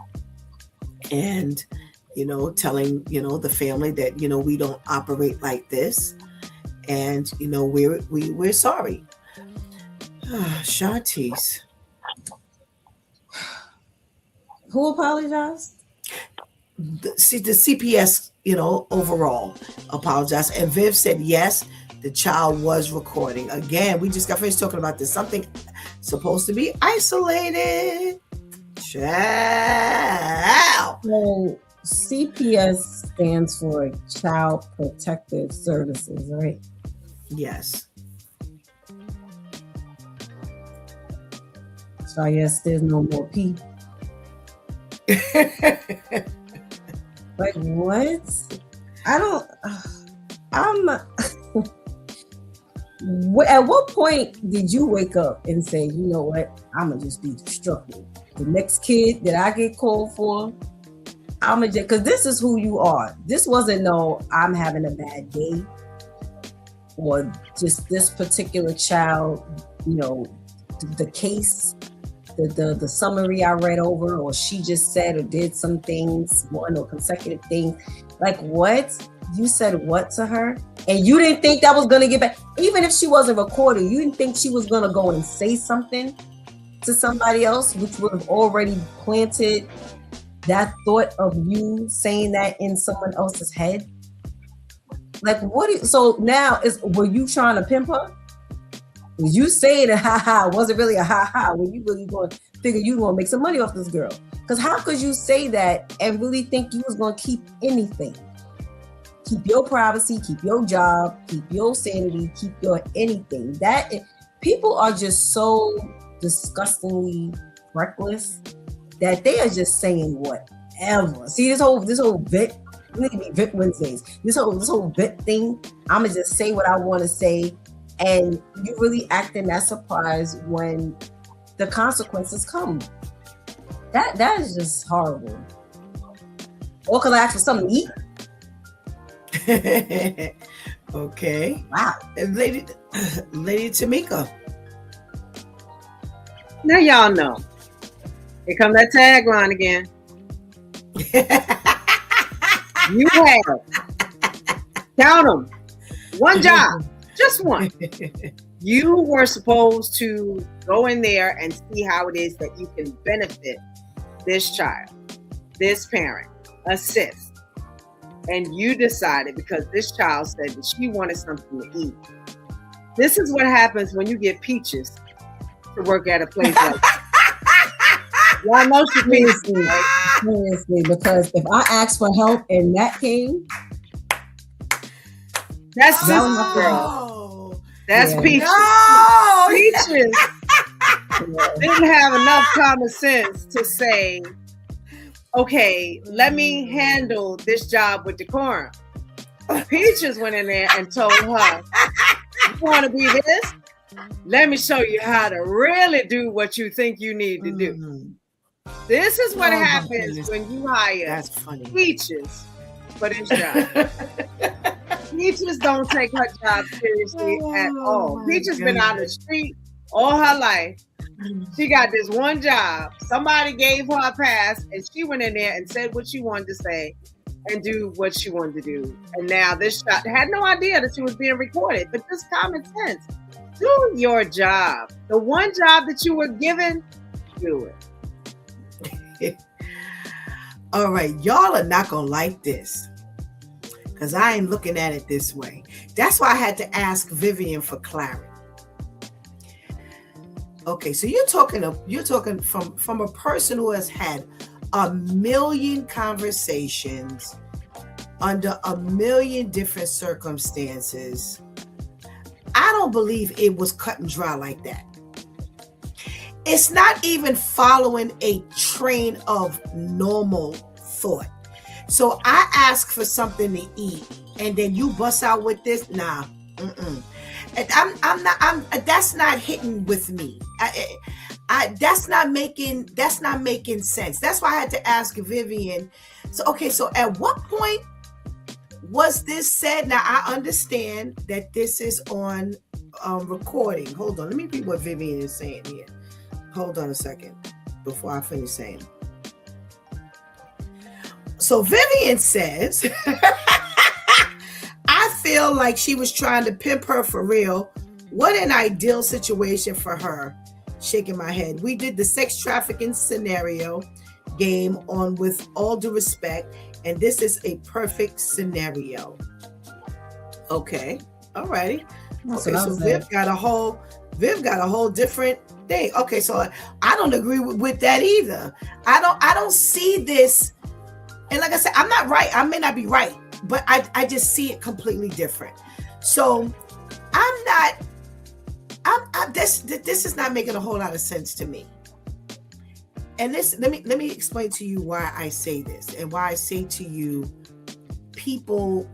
and, telling, the family that, we don't operate like this, and, we're sorry. Shantice. Who apologized? The CPS, overall apologized. And Viv said, yes, the child was recording. Again, we just got finished talking about this. Something supposed to be isolated. Child. So CPS stands for Child Protective Services, right? Yes. So I guess there's no more P. Like what? At what point did you wake up and say, you know what, I'm gonna just be destructive? The next kid that I get called for, I'm gonna just, because this is who you are. This wasn't no, I'm having a bad day, or just this particular child, the case. The summary I read over, or she just said or did some things, one or consecutive things. Like what? You said what to her? And you didn't think that was gonna get back? Even if she wasn't recording, you didn't think she was gonna go and say something to somebody else, which would have already planted that thought of you saying that in someone else's head? Like what? So now were you trying to pimp her? You saying a ha-ha wasn't really a ha-ha when you really going to figure you going to make some money off this girl. Because how could you say that and really think you was going to keep anything? Keep your privacy, keep your job, keep your sanity, keep your anything. People are just so disgustingly reckless that they are just saying whatever. See, this whole bit, we need to be Vip Wednesdays. This whole bit thing, I'm going to just say what I want to say. And you really acting that surprised when the consequences come. That is just horrible. Or because I asked for something to eat. Okay. Wow. And Lady Tamika. Now y'all know. Here come that tagline again. You have. Count them. One job. Just one. You were supposed to go in there and see how it is that you can benefit this child, this parent, assist. And you decided, because this child said that she wanted something to eat. This is what happens when you get Peaches to work at a place like that. Y'all know she seriously, right? Seriously, because if I asked for help and that came, that's this girl. That's Peaches. No! Peaches didn't have enough common sense to say, okay, let me handle this job with decorum. Peaches went in there and told her, you want to be this? Let me show you how to really do what you think you need to do. This is what happens when you hire Peaches for this job. Peaches don't take her job seriously at all. Peaches been out the street all her life. She got this one job. Somebody gave her a pass and she went in there and said what she wanted to say. and do what she wanted to do. And now this shot had no idea that she was being recorded, but just common sense. Do your job. The one job that you were given, do it. All right, y'all are not gonna like this because I ain't looking at it this way. That's why I had to ask Vivian for clarity. Okay, so you're talking from a person who has had a million conversations under a million different circumstances. I don't believe it was cut and dry like that. It's not even following a train of normal thought. So I ask for something to eat, and then you bust out with this. Nah, that's not hitting with me. That's not making sense. That's why I had to ask Vivian. So at what point was this said? Now I understand that this is on recording. Hold on, let me read what Vivian is saying here. Hold on a second before I finish saying. So Vivian says, I feel like she was trying to pimp her for real. What an ideal situation for her. Shaking my head. We did the sex trafficking scenario game on With All Due Respect, and this is a perfect scenario. Okay. All righty. Okay, so Viv got a whole different thing. Okay, so I don't agree with that either. I don't see this, and like I said, I'm not right. I may not be right, but I just see it completely different. So this is not making a whole lot of sense to me. And this, let me explain to you why I say this and why I say to you, people,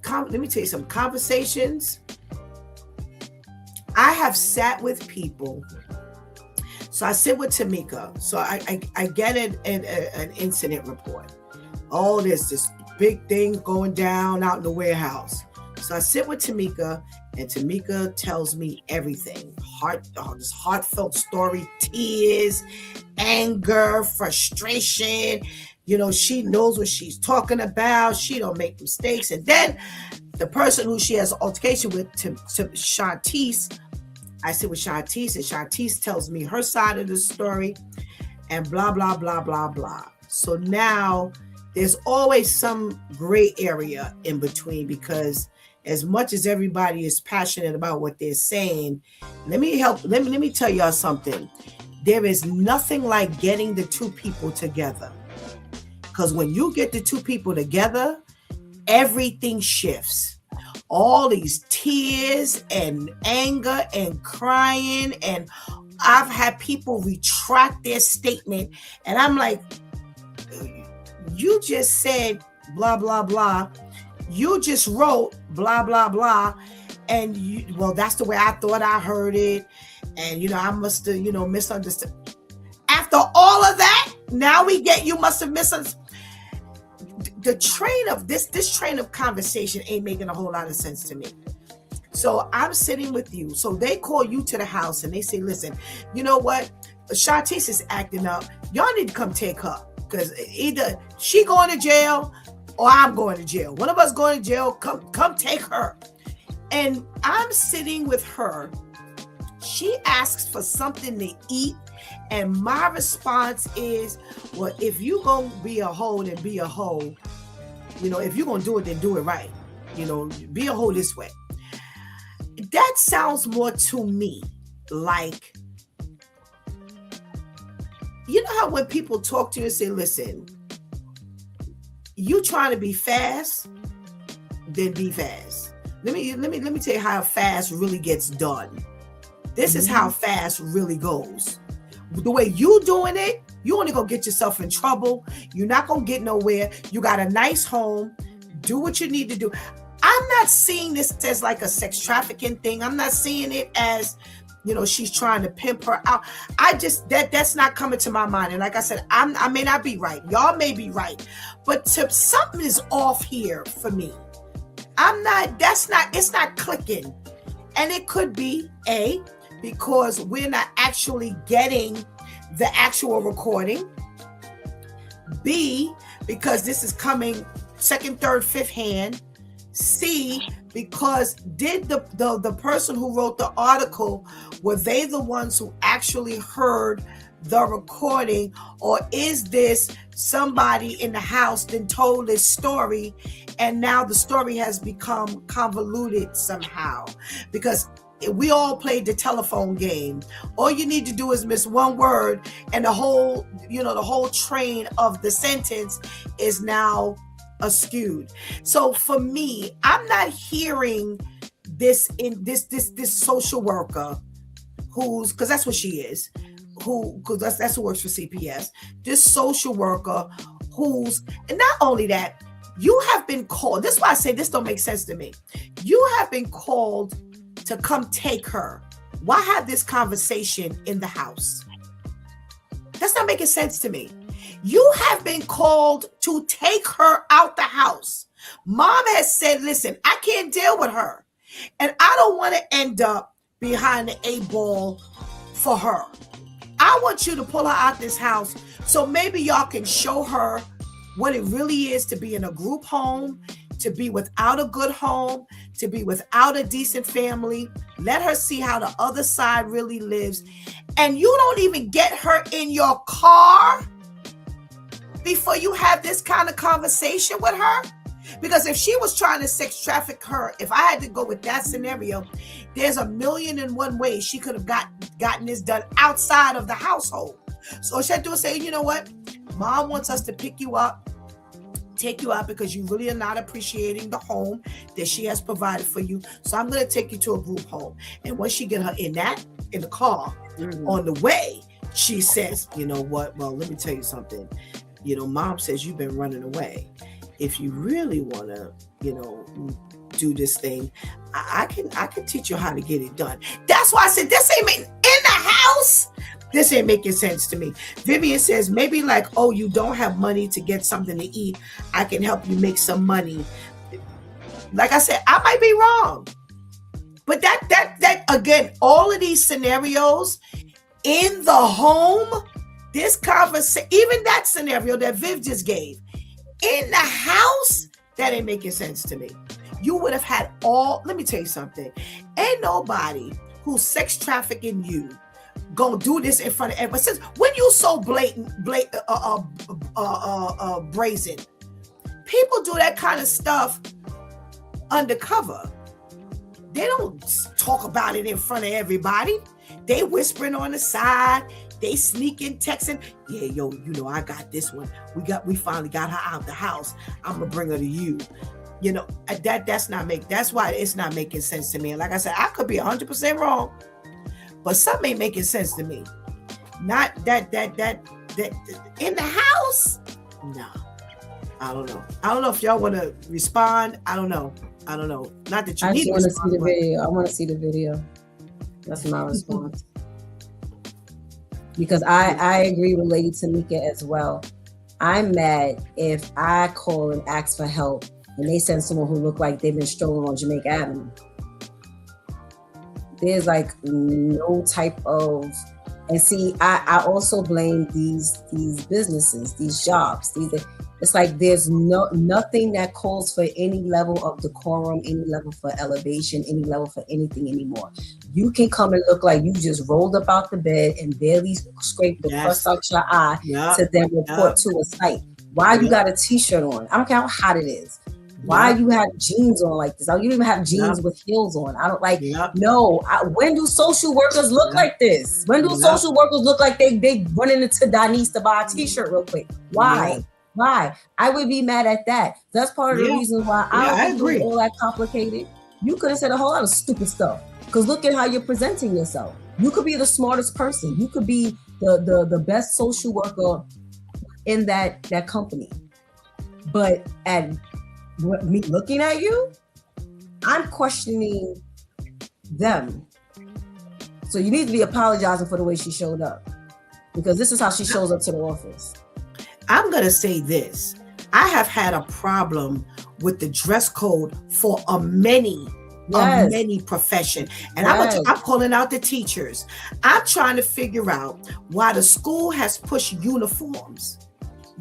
let me tell you some conversations. I have sat with people. So I sit with Tamika. So I get an incident report. Oh, there's this big thing going down out in the warehouse. So I sit with Tamika, and Tamika tells me everything. This heartfelt story, tears, anger, frustration. You know, she knows what she's talking about. She don't make mistakes. And then the person who she has an altercation with, Shantice, I sit with Shantice, and Shantice tells me her side of the story, and blah, blah, blah, blah, blah. So now there's always some gray area in between, because as much as everybody is passionate about what they're saying, let me tell y'all something. There is nothing like getting the two people together. Because when you get the two people together, everything shifts. All these tears and anger and crying, and I've had people retract their statement, and I'm like, you just said blah, blah, blah. You just wrote blah, blah, blah. And well, that's the way I thought I heard it. And, I must have, misunderstood. After all of that, now we get, you must have misunderstood. The train of this train of conversation ain't making a whole lot of sense to me. So I'm sitting with you. So they call you to the house and they say, listen, you know what? Shantice is acting up. Y'all need to come take her. Because either she going to jail or I'm going to jail. One of us going to jail, come take her. And I'm sitting with her. She asks for something to eat. And my response is, well, if you going to be a hoe, then be a hoe. If you're going to do it, then do it right. Be a hoe this way. That sounds more to me like, you know how when people talk to you and say, listen, you trying to be fast, then be fast. Let me tell you how fast really gets done. This is how fast really goes. The way you doing it, you only gonna get yourself in trouble. You're not gonna get nowhere. You got a nice home. Do what you need to do. I'm not seeing this as like a sex trafficking thing. I'm not seeing it as, she's trying to pimp her out. I just, that's not coming to my mind. And like I said, I may not be right. Y'all may be right. But something is off here for me. It's not clicking. And it could be because we're not actually getting the actual recording. B, because this is coming second, third, fifth hand. C, because did the person who wrote the article, were they the ones who actually heard the recording, or is this somebody in the house then told this story and now the story has become convoluted somehow? Because we all played the telephone game. All you need to do is miss one word and the whole train of the sentence is now askewed. So for me, I'm not hearing this in this social worker who's, because that's what she is, because that's who works for CPS. This social worker who's, and not only that, you have been called. This is why I say this don't make sense to me. You have been called to come take her. Why have this conversation in the house? That's not making sense to me. You have been called to take her out the house. Mom has said, listen, I can't deal with her. And I don't want to end up behind the 8-ball for her. I want you to pull her out this house so maybe y'all can show her what it really is to be in a group home, to be without a good home, to be without a decent family. Let her see how the other side really lives. And you don't even get her in your car before you have this kind of conversation with her? Because if she was trying to sex traffic her, if I had to go with that scenario, there's 1,000,001 ways she could have gotten this done outside of the household. So all she had to do is say, you know what? Mom wants us to pick you up, take you out because you really are not appreciating the home that she has provided for you. So I'm going to take you to a group home. And once she get her in the car, on the way, she says, you know what? Well, let me tell you something. You know, Mom says you've been running away. If you really want to, do this thing, I can teach you how to get it done. That's why I said this ain't in the house. This ain't making sense to me. Vivian says maybe like, oh, you don't have money to get something to eat. I can help you make some money. Like I said, I might be wrong, but that again, all of these scenarios in the home, this conversation, even that scenario that Viv just gave, in the house, that ain't making sense to me. You would have had let me tell you something. Ain't nobody who's sex trafficking you gonna do this in front of everybody. Since when you so brazen, people do that kind of stuff undercover. They don't talk about it in front of everybody. They whispering on the side. They sneaking, texting. Yeah, I got this one. We finally got her out the house. I'm gonna bring her to you. That's why it's not making sense to me. And like I said, I could be 100% wrong, but something ain't making sense to me. Not that in the house. No, I don't know. I don't know if y'all want to respond. I don't know. Not that you need to respond. See the video. I want to see the video. That's my response. Because I agree with Lady Tamika as well. I'm mad if I call and ask for help and they send someone who look like they've been strolling on Jamaica Avenue. There's like no type of, and see, I also blame these businesses, these jobs. It's like there's nothing that calls for any level of decorum, any level for elevation, any level for anything anymore. You can come and look like you just rolled up out the bed and barely scraped the crust out your eye to then report to a site. Why you got a t-shirt on? I don't care how hot it is. Why you have jeans on like this? You don't even have jeans with heels on. I don't like, no. When do social workers look like this? When do social workers look like they running into Denise to buy a t-shirt real quick? Why? Why? I would be mad at that. That's part of the reason why I don't think it's all that complicated. You could have said a whole lot of stupid stuff. Because look at how you're presenting yourself. You could be the smartest person. You could be the best social worker in that company. But at me looking at you, I'm questioning them. So you need to be apologizing for the way she showed up. Because this is how she shows up to the office. I'm going to say this. I have had a problem with the dress code for many profession. And I'm calling out the teachers. I'm trying to figure out why the school has pushed uniforms.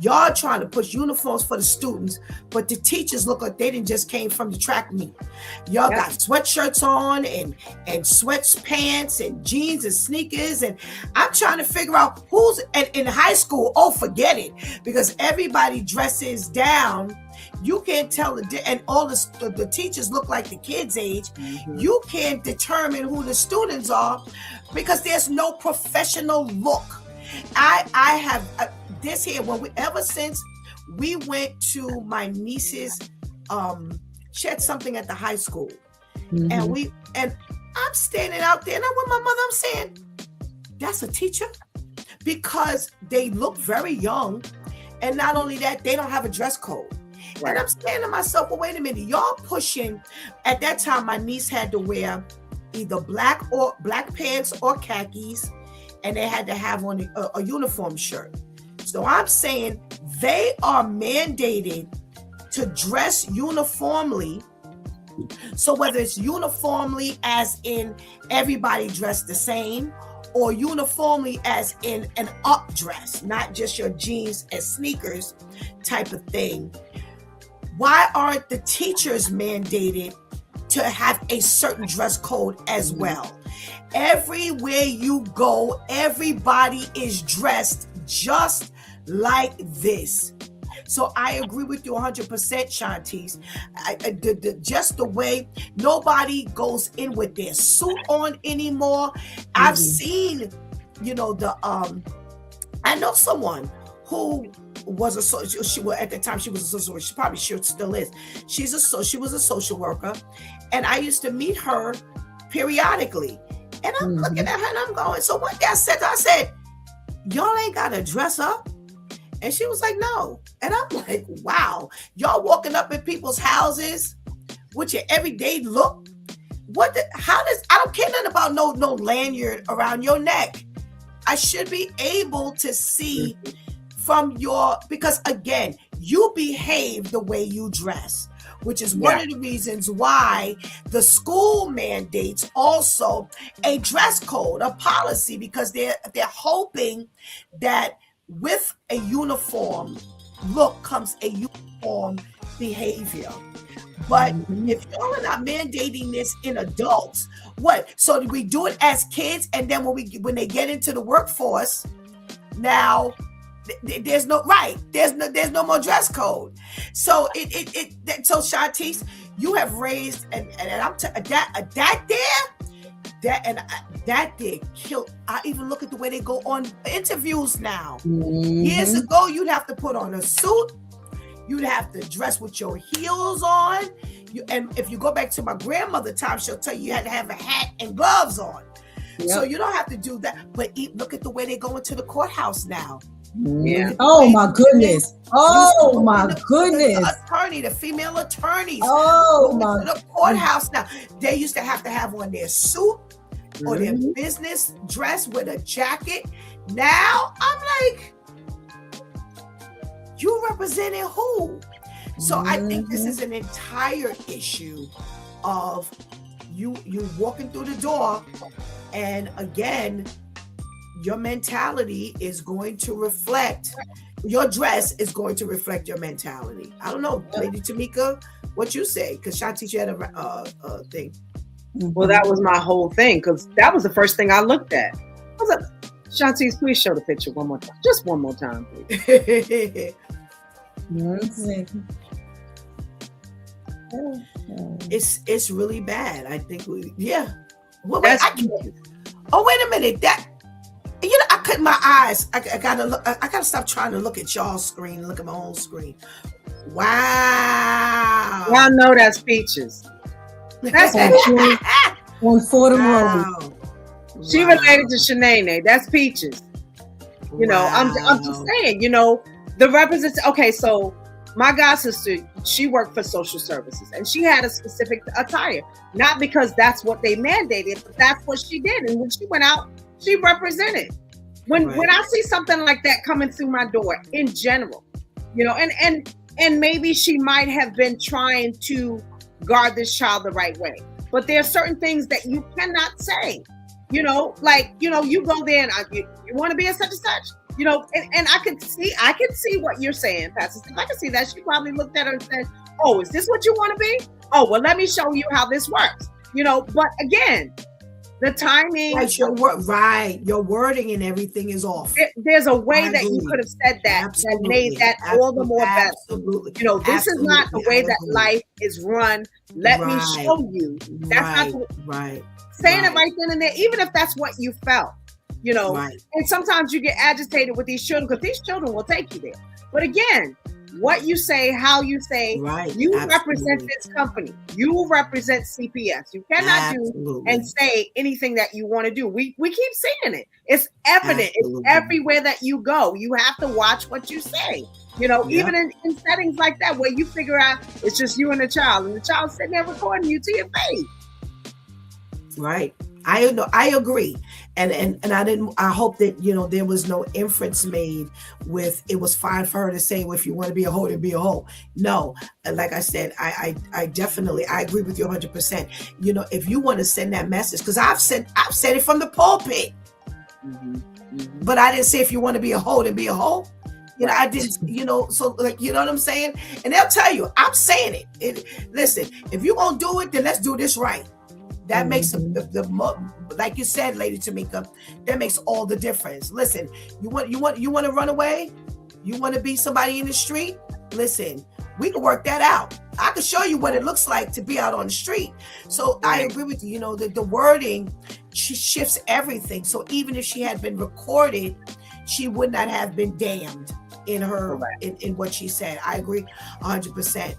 Y'all trying to push uniforms for the students, but the teachers look like they didn't just came from the track meet. Y'all got sweatshirts on and sweatpants and jeans and sneakers. And I'm trying to figure out who's in high school. Oh, forget it. Because everybody dresses down. You can't tell and all the teachers look like the kids' age. You can't determine who the students are because there's no professional look. I have this here ever since we went to my niece's she had something at the high school, and I'm standing out there and I'm with my mother. I'm saying, that's a teacher, because they look very young, and not only that, they don't have a dress code. Right. And I'm saying to myself, well, wait a minute, y'all pushing. At that time, my niece had to wear either black pants or khakis, and they had to have on a uniform shirt. So I'm saying they are mandated to dress uniformly. So whether it's uniformly as in everybody dressed the same, or uniformly as in an up dress, not just your jeans and sneakers type of thing. Why aren't the teachers mandated to have a certain dress code as well? Everywhere you go, everybody is dressed just like this. So I agree with you 100%, Shantice. Just the way nobody goes in with their suit on anymore. I've seen, I know someone who was at the time she was a social worker. She probably still is. She was a social worker, and I used to meet her periodically. And I'm looking at her and I'm going, so one day I said, y'all ain't got to dress up? And she was like, no. And I'm like, wow, y'all walking up in people's houses with your everyday look? I don't care nothing about no lanyard around your neck. I should be able to see from because again, you behave the way you dress, which is one of the reasons why the school mandates also a dress code, a policy, because they're hoping that with a uniform look comes a uniform behavior. But if y'all are not mandating this in adults, what? So we do it as kids, and then when they get into the workforce, now there's no more dress code. So so Shantice, you have raised and I'm that did kill. I even look at the way they go on interviews now. Years ago, you'd have to put on a suit. You'd have to dress with your heels on. And if you go back to my grandmother time, she'll tell you had to have a hat and gloves on. Yep. So you don't have to do that. But look at the way they go into the courthouse now. Yeah. Oh my goodness. Oh my goodness. The female attorneys. Oh my. The courthouse now. They used to have on their suit or their business dress with a jacket. Now I'm like, you representing who? So I think this is an entire issue of you walking through the door, and again, your mentality is going to reflect, your dress is going to reflect your mentality. I don't know, Lady Tamika, what you say? Because Shantice, you had a thing. Well, that was my whole thing, because that was the first thing I looked at. I was like, Shantice, please show the picture one more time. Just one more time, please. It's really bad. I think Well, wait a minute. I cut my eyes. I gotta stop trying to look at y'all's screen. Look at my own screen. Wow. Y'all know that's Peaches. That's Peaches. On Fordham Road. She related to Shanae. That's Peaches. I'm just saying, the representation. Okay, so my god sister, she worked for social services, and she had a specific attire, not because that's what they mandated, but that's what she did. And when she went out, she represented. When I see something like that coming through my door, in general, and maybe she might have been trying to guard this child the right way, but there are certain things that you cannot say. You go there and you want to be in such and such. You know, and I can see what you're saying, Pastor Steve. I can see that. She probably looked at her and said, "Oh, is this what you want to be? Oh, well, let me show you how this works." You know, but again, the timing, your wording and everything is off. There's a way that you could have said that that made that all the more better. Absolutely. You know, this is not the way that life is run. Let me show you. That's not right. Saying it right then and there, even if that's what you felt. You know, and sometimes you get agitated with these children because these children will take you there. But again, what you say, how you say, you represent this company. You represent CPS. You cannot do and say anything that you want to do. We keep seeing it. It's evident. It's everywhere that you go. You have to watch what you say. You know, even in settings like that where you figure out it's just you and the child sitting there recording you to your face. Right. I agree. And I hope that, you know, there was no inference made with it was fine for her to say, well, if you want to be a hoe, then be a hoe. No, like I said, I definitely, I agree with you 100%. You know, if you want to send that message, because I've said it from the pulpit, but I didn't say if you want to be a hoe, then be a hoe. You know, I didn't, you know, so like, you know what I'm saying? And they'll tell you, I'm saying it. Listen, if you're going to do it, then let's do this right. That makes the like you said, Lady Tamika, that makes all the difference. Listen, you want to run away? You want to be somebody in the street? Listen, we can work that out. I can show you what it looks like to be out on the street. So I agree with you. You know, the wording, she shifts everything. So even if she had been recorded, she would not have been damned in her in what she said. I agree 100%.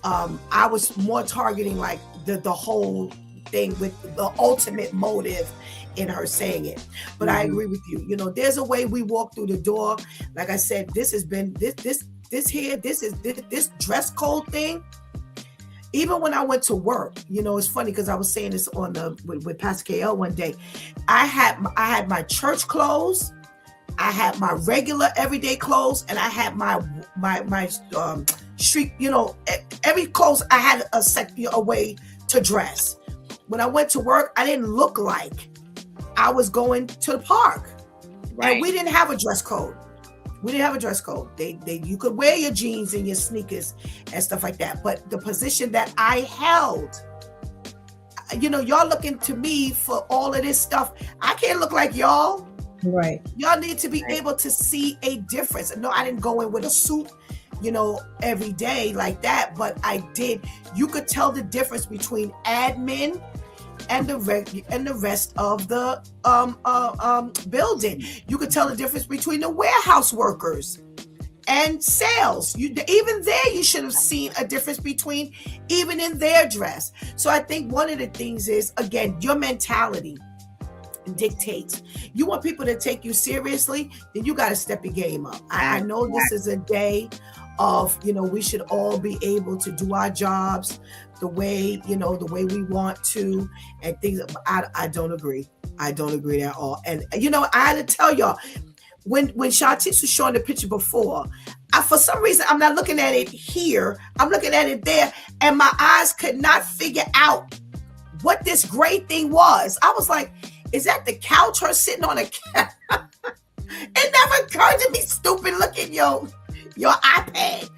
I was more targeting like the whole thing with the ultimate motive in her saying it. But I agree with you. You know, there's a way we walk through the door. Like I said, this has been this dress code thing. Even when I went to work, you know, it's funny because I was saying this on with Pastor KL one day. I had my church clothes, I had my regular everyday clothes, and I had my street, you know, every clothes I had a way to dress. When I went to work, I didn't look like I was going to the park. Right. And we didn't have a dress code. You could wear your jeans and your sneakers and stuff like that. But the position that I held, you know, y'all looking to me for all of this stuff. I can't look like y'all. Right. Y'all need to be able to see a difference. No, I didn't go in with a suit, you know, every day like that, but I did. You could tell the difference between admin and the rest of the building. You could tell the difference between the warehouse workers and sales. Even there, you should have seen a difference between even in their dress. So I think one of the things is, again, your mentality dictates. You want people to take you seriously, then you got to step your game up. I know this is a day of, you know, we should all be able to do our jobs the way we want to, and things. I don't agree. I don't agree at all. And, you know, I had to tell y'all, when Shantice was showing the picture before, for some reason, I'm not looking at it here. I'm looking at it there, and my eyes could not figure out what this gray thing was. I was like, is that the couch, her sitting on a couch? It never occurred to me, stupid, look at your iPad.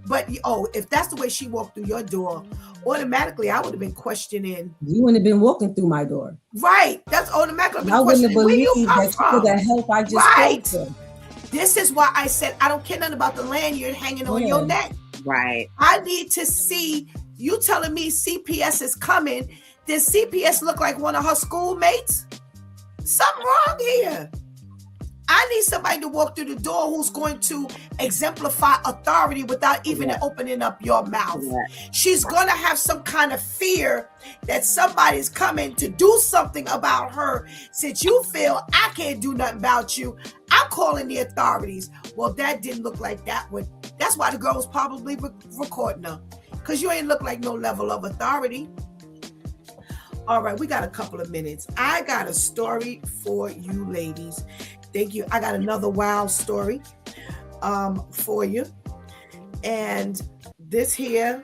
But, if that's the way she walked through your door, automatically I would have been questioning. You wouldn't have been walking through my door. Right. That's automatically. I wouldn't have believed that you the help I just spoke to. This is why I said I don't care nothing about the lanyard hanging on your neck. Right. I need to see you telling me CPS is coming. Does CPS look like one of her schoolmates? Something wrong here. I need somebody to walk through the door who's going to exemplify authority without even opening up your mouth. Yeah. She's going to have some kind of fear that somebody's coming to do something about her. Since you feel I can't do nothing about you, I'm calling the authorities. Well, that didn't look like that one. That's why the girl was probably recording her, because you ain't look like no level of authority. All right, we got a couple of minutes. I got a story for you ladies. Thank you. I got another wild story for you. And this here,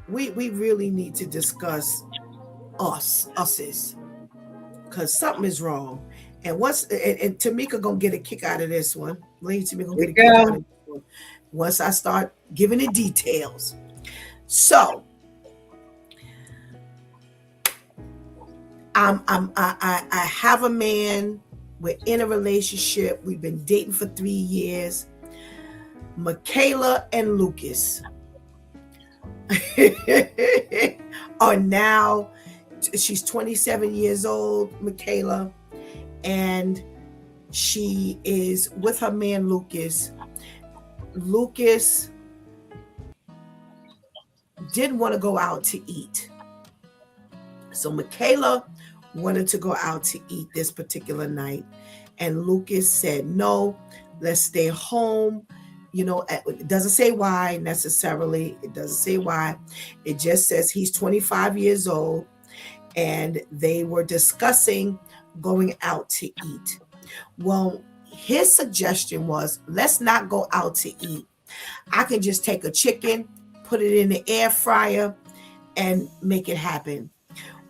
we really need to discuss us, because something is wrong. And Tamika gonna get a kick out of this one. Lady Tamika gonna get a There you kick go. out of this one once I start giving the details. So I have a man. We're in a relationship. We've been dating for 3 years. Michaela and Lucas are now, she's 27 years old, Michaela, and she is with her man Lucas. Lucas didn't want to go out to eat. So Michaela wanted to go out to eat this particular night. And Lucas said, no, let's stay home. You know, it doesn't say why necessarily. It doesn't say why. It just says he's 25 years old and they were discussing going out to eat. Well, his suggestion was, let's not go out to eat. I can just take a chicken, put it in the air fryer, and make it happen.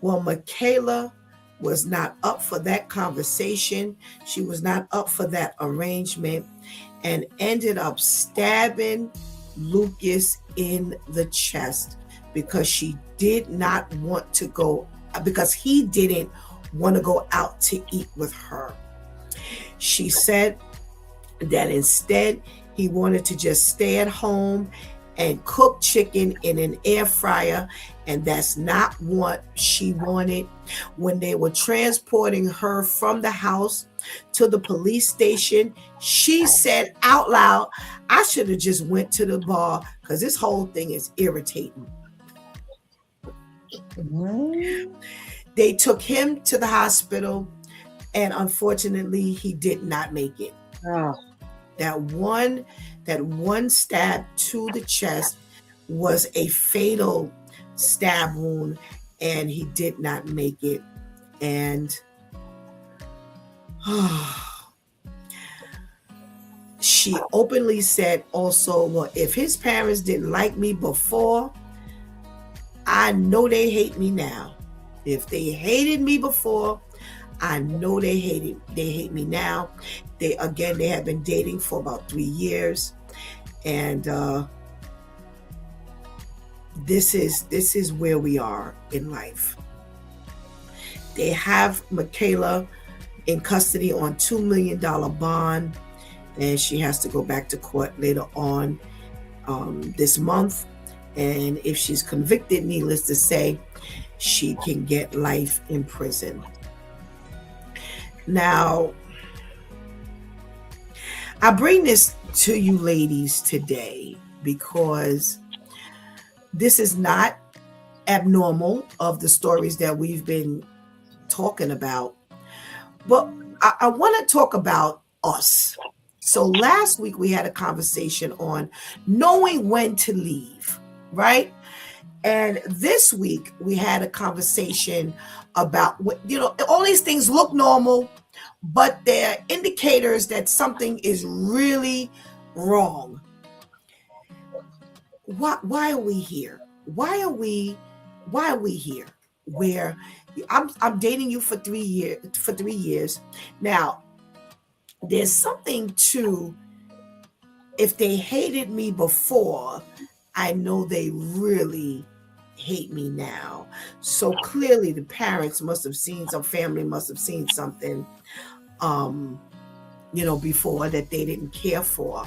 Well, Michaela was not up for that conversation. She was not up for that arrangement and ended up stabbing Lucas in the chest because she did not want to go, because he didn't want to go out to eat with her. She said that instead he wanted to just stay at home and cook chicken in an air fryer, and that's not what she wanted. When they were transporting her from the house to the police station, she said out loud, I should have just went to the bar because this whole thing is irritating. They took him to the hospital, and unfortunately he did not make it. Oh. That one stab to the chest was a fatal stab wound, and he did not make it. And she openly said also, well, if his parents didn't like me before, I know they hate me now. If they hated me before, I know they hate me now. They have been dating for about 3 years, and this is where we are in life. They have Michaela in custody on $2 million bond, and she has to go back to court later on this month. And if she's convicted, needless to say, she can get life in prison. Now, I bring this to you ladies today because this is not abnormal of the stories that we've been talking about, but I want to talk about us. So last week we had a conversation on knowing when to leave, right? And this week we had a conversation about what, all these things look normal, but they're indicators that something is really wrong. Why are we here? Why are we here? Where I'm dating you for 3 years. Now, there's something to, if they hated me before, I know they really hate me now. So clearly the parents must have seen, some family must have seen something before that they didn't care for.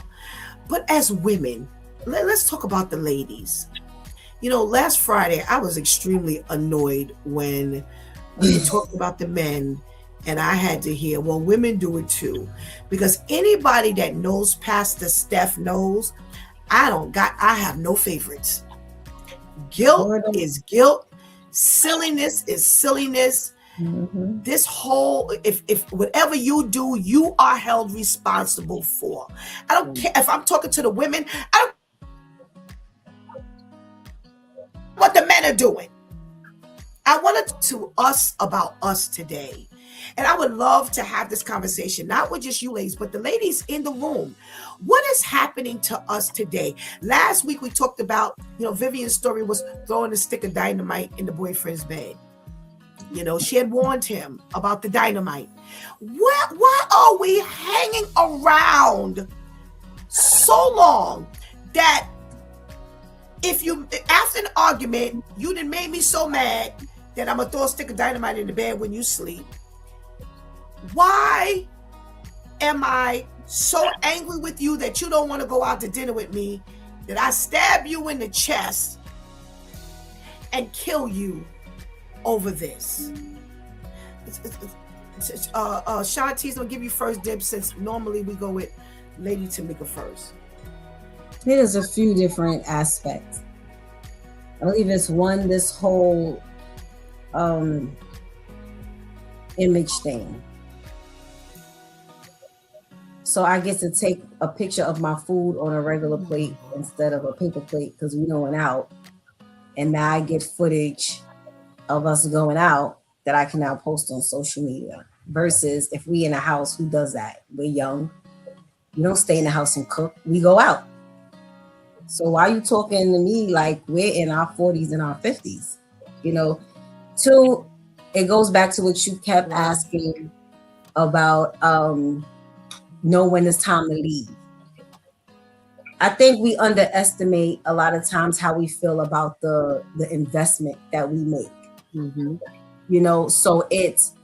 But as women, let's talk about the ladies. Last Friday I was extremely annoyed when we talked about the men, and I had to hear, well, women do it too, because anybody that knows Pastor Steph knows I have no favorites. Guilt is guilt. Silliness is silliness. Mm-hmm. This whole, if whatever you do, you are held responsible for. I don't care if I'm talking to the women. I don't care what the men are doing. I want to talk to us about us today. And I would love to have this conversation, not with just you ladies, but the ladies in the room. What is happening to us today? Last week we talked about, Vivian's story was throwing a stick of dynamite in the boyfriend's bed. You know, she had warned him about the dynamite. Why are we hanging around so long that if you, after an argument, you done made me so mad that I'm gonna throw a stick of dynamite in the bed when you sleep? Why am I so angry with you that you don't want to go out to dinner with me, that I stab you in the chest and kill you over this? Shanti's gonna give you first dibs, since normally we go with Lady Tamika first. There's a few different aspects. I believe it's one, this whole image thing. So I get to take a picture of my food on a regular plate instead of a paper plate because we going out. And now I get footage of us going out that I can now post on social media. Versus if we in a house, who does that? We're young. We don't stay in the house and cook. We go out. So why are you talking to me like we're in our 40s and our 50s? You know, two, it goes back to what you kept asking about know when it's time to leave. I think we underestimate a lot of times how we feel about the investment that we make. You know, so it's,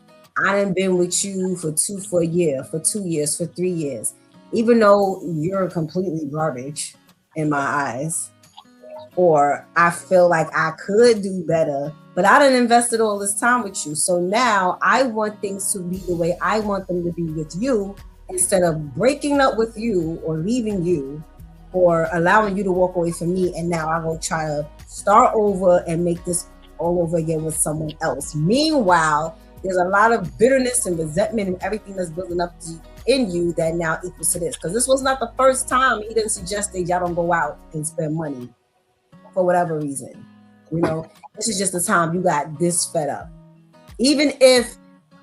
I done been with you for a year, for 2 years, for 3 years, even though you're completely garbage in my eyes, or I feel like I could do better, but I done invested all this time with you. So now I want things to be the way I want them to be with you, instead of breaking up with you or leaving you or allowing you to walk away from me. And now I go try to start over and make this all over again with someone else. Meanwhile, there's a lot of bitterness and resentment and everything that's building up in you that now equals to this. Because this was not the first time he didn't suggest that y'all don't go out and spend money for whatever reason. You know, this is just the time you got this fed up. Even if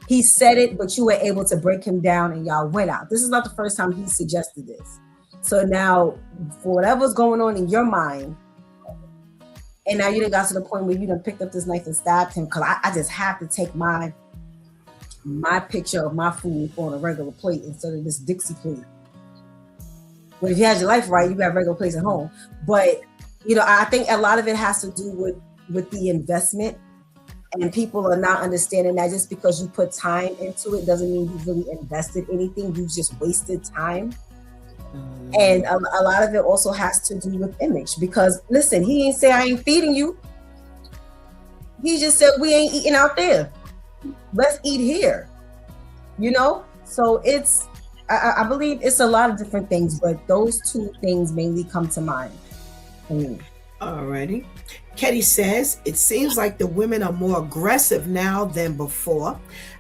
he said it, but you were able to break him down and y'all went out. This is not the first time he suggested this. So now, for whatever's going on in your mind, and now you done got to the point where you done picked up this knife and stabbed him, because I just have to take my picture of my food on a regular plate instead of this Dixie plate. But if you had your life right, you got regular plates at home. But, you know, I think a lot of it has to do with the investment. And people are not understanding that just because you put time into it doesn't mean you really invested anything. You just wasted time. And a lot of it also has to do with image, because listen, he didn't say I ain't feeding you. He just said we ain't eating out there. Let's eat here. You know? So it's, I believe it's a lot of different things, but those two things mainly come to mind for me. Alrighty. Ketty says, it seems like the women are more aggressive now than before.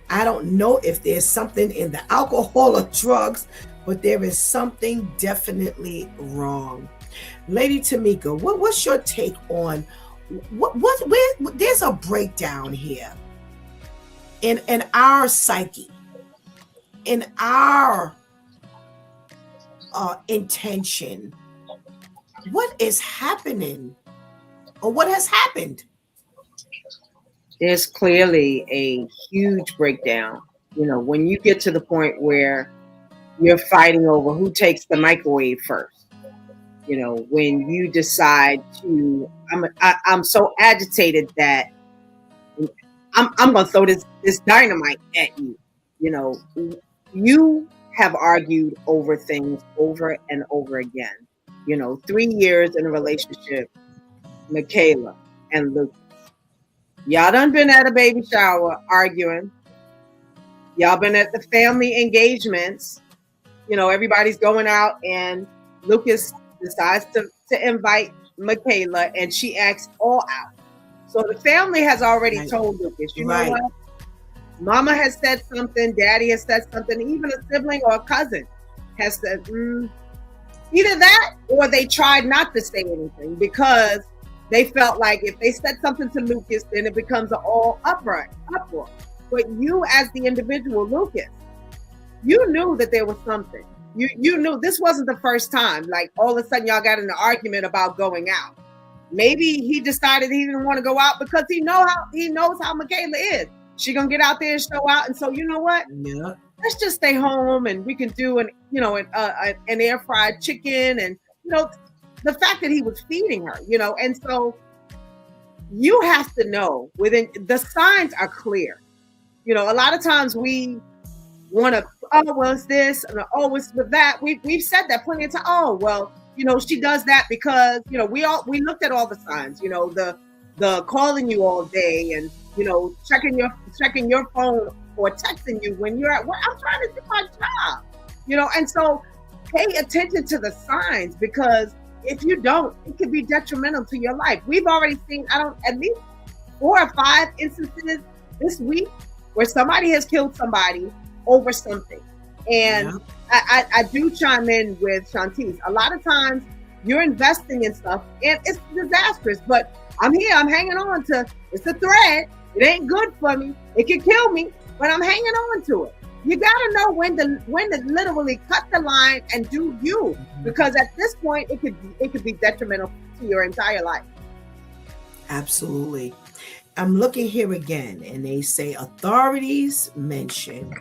I don't know if there's something in the alcohol or drugs, but there is something definitely wrong. Lady Tamika, what's your take on where there's a breakdown here in our psyche, in our intention. What is happening, or what has happened? There's clearly a huge breakdown. You know, when you get to the point where you're fighting over who takes the microwave first. You know, when you decide to, I'm so agitated that I'm going to throw this dynamite at you. You know, you have argued over things over and over again. You know, 3 years in a relationship, Michaela and Lucas. Y'all done been at a baby shower arguing. Y'all been at the family engagements. You know, everybody's going out and Lucas decides to invite Michaela and she acts all out. So the family has already told Lucas, you know what? Mama has said something, daddy has said something, even a sibling or a cousin has said, either that or they tried not to say anything because they felt like if they said something to Lucas, then it becomes an all uproar. But you as the individual, Lucas, you knew that there was something. You knew this wasn't the first time. Like all of a sudden y'all got in an argument about going out. Maybe he decided he didn't want to go out because he knows how Michaela is. She gonna get out there and show out. And so you know what? Yeah. Let's just stay home and we can do an air fried chicken, and the fact that he was feeding her, and so you have to know within the signs are clear. A lot of times we want to, oh well, it's this, and oh it's that. We've said that plenty of times. Oh well, she does that because we looked at all the signs. The calling you all day and checking your phone or texting you when you're at work. I'm trying to do my job, and so pay attention to the signs, because if you don't, it could be detrimental to your life. We've already seen at least 4 or 5 instances this week where somebody has killed somebody over something. And I do chime in with Shantice. A lot of times you're investing in stuff and it's disastrous, but I'm here, I'm hanging on to, it's a thread. It ain't good for me. It can kill me, but I'm hanging on to it. You gotta know when to literally cut the line and do you, because at this point it could be detrimental to your entire life. Absolutely. I'm looking here again, and they say authorities mention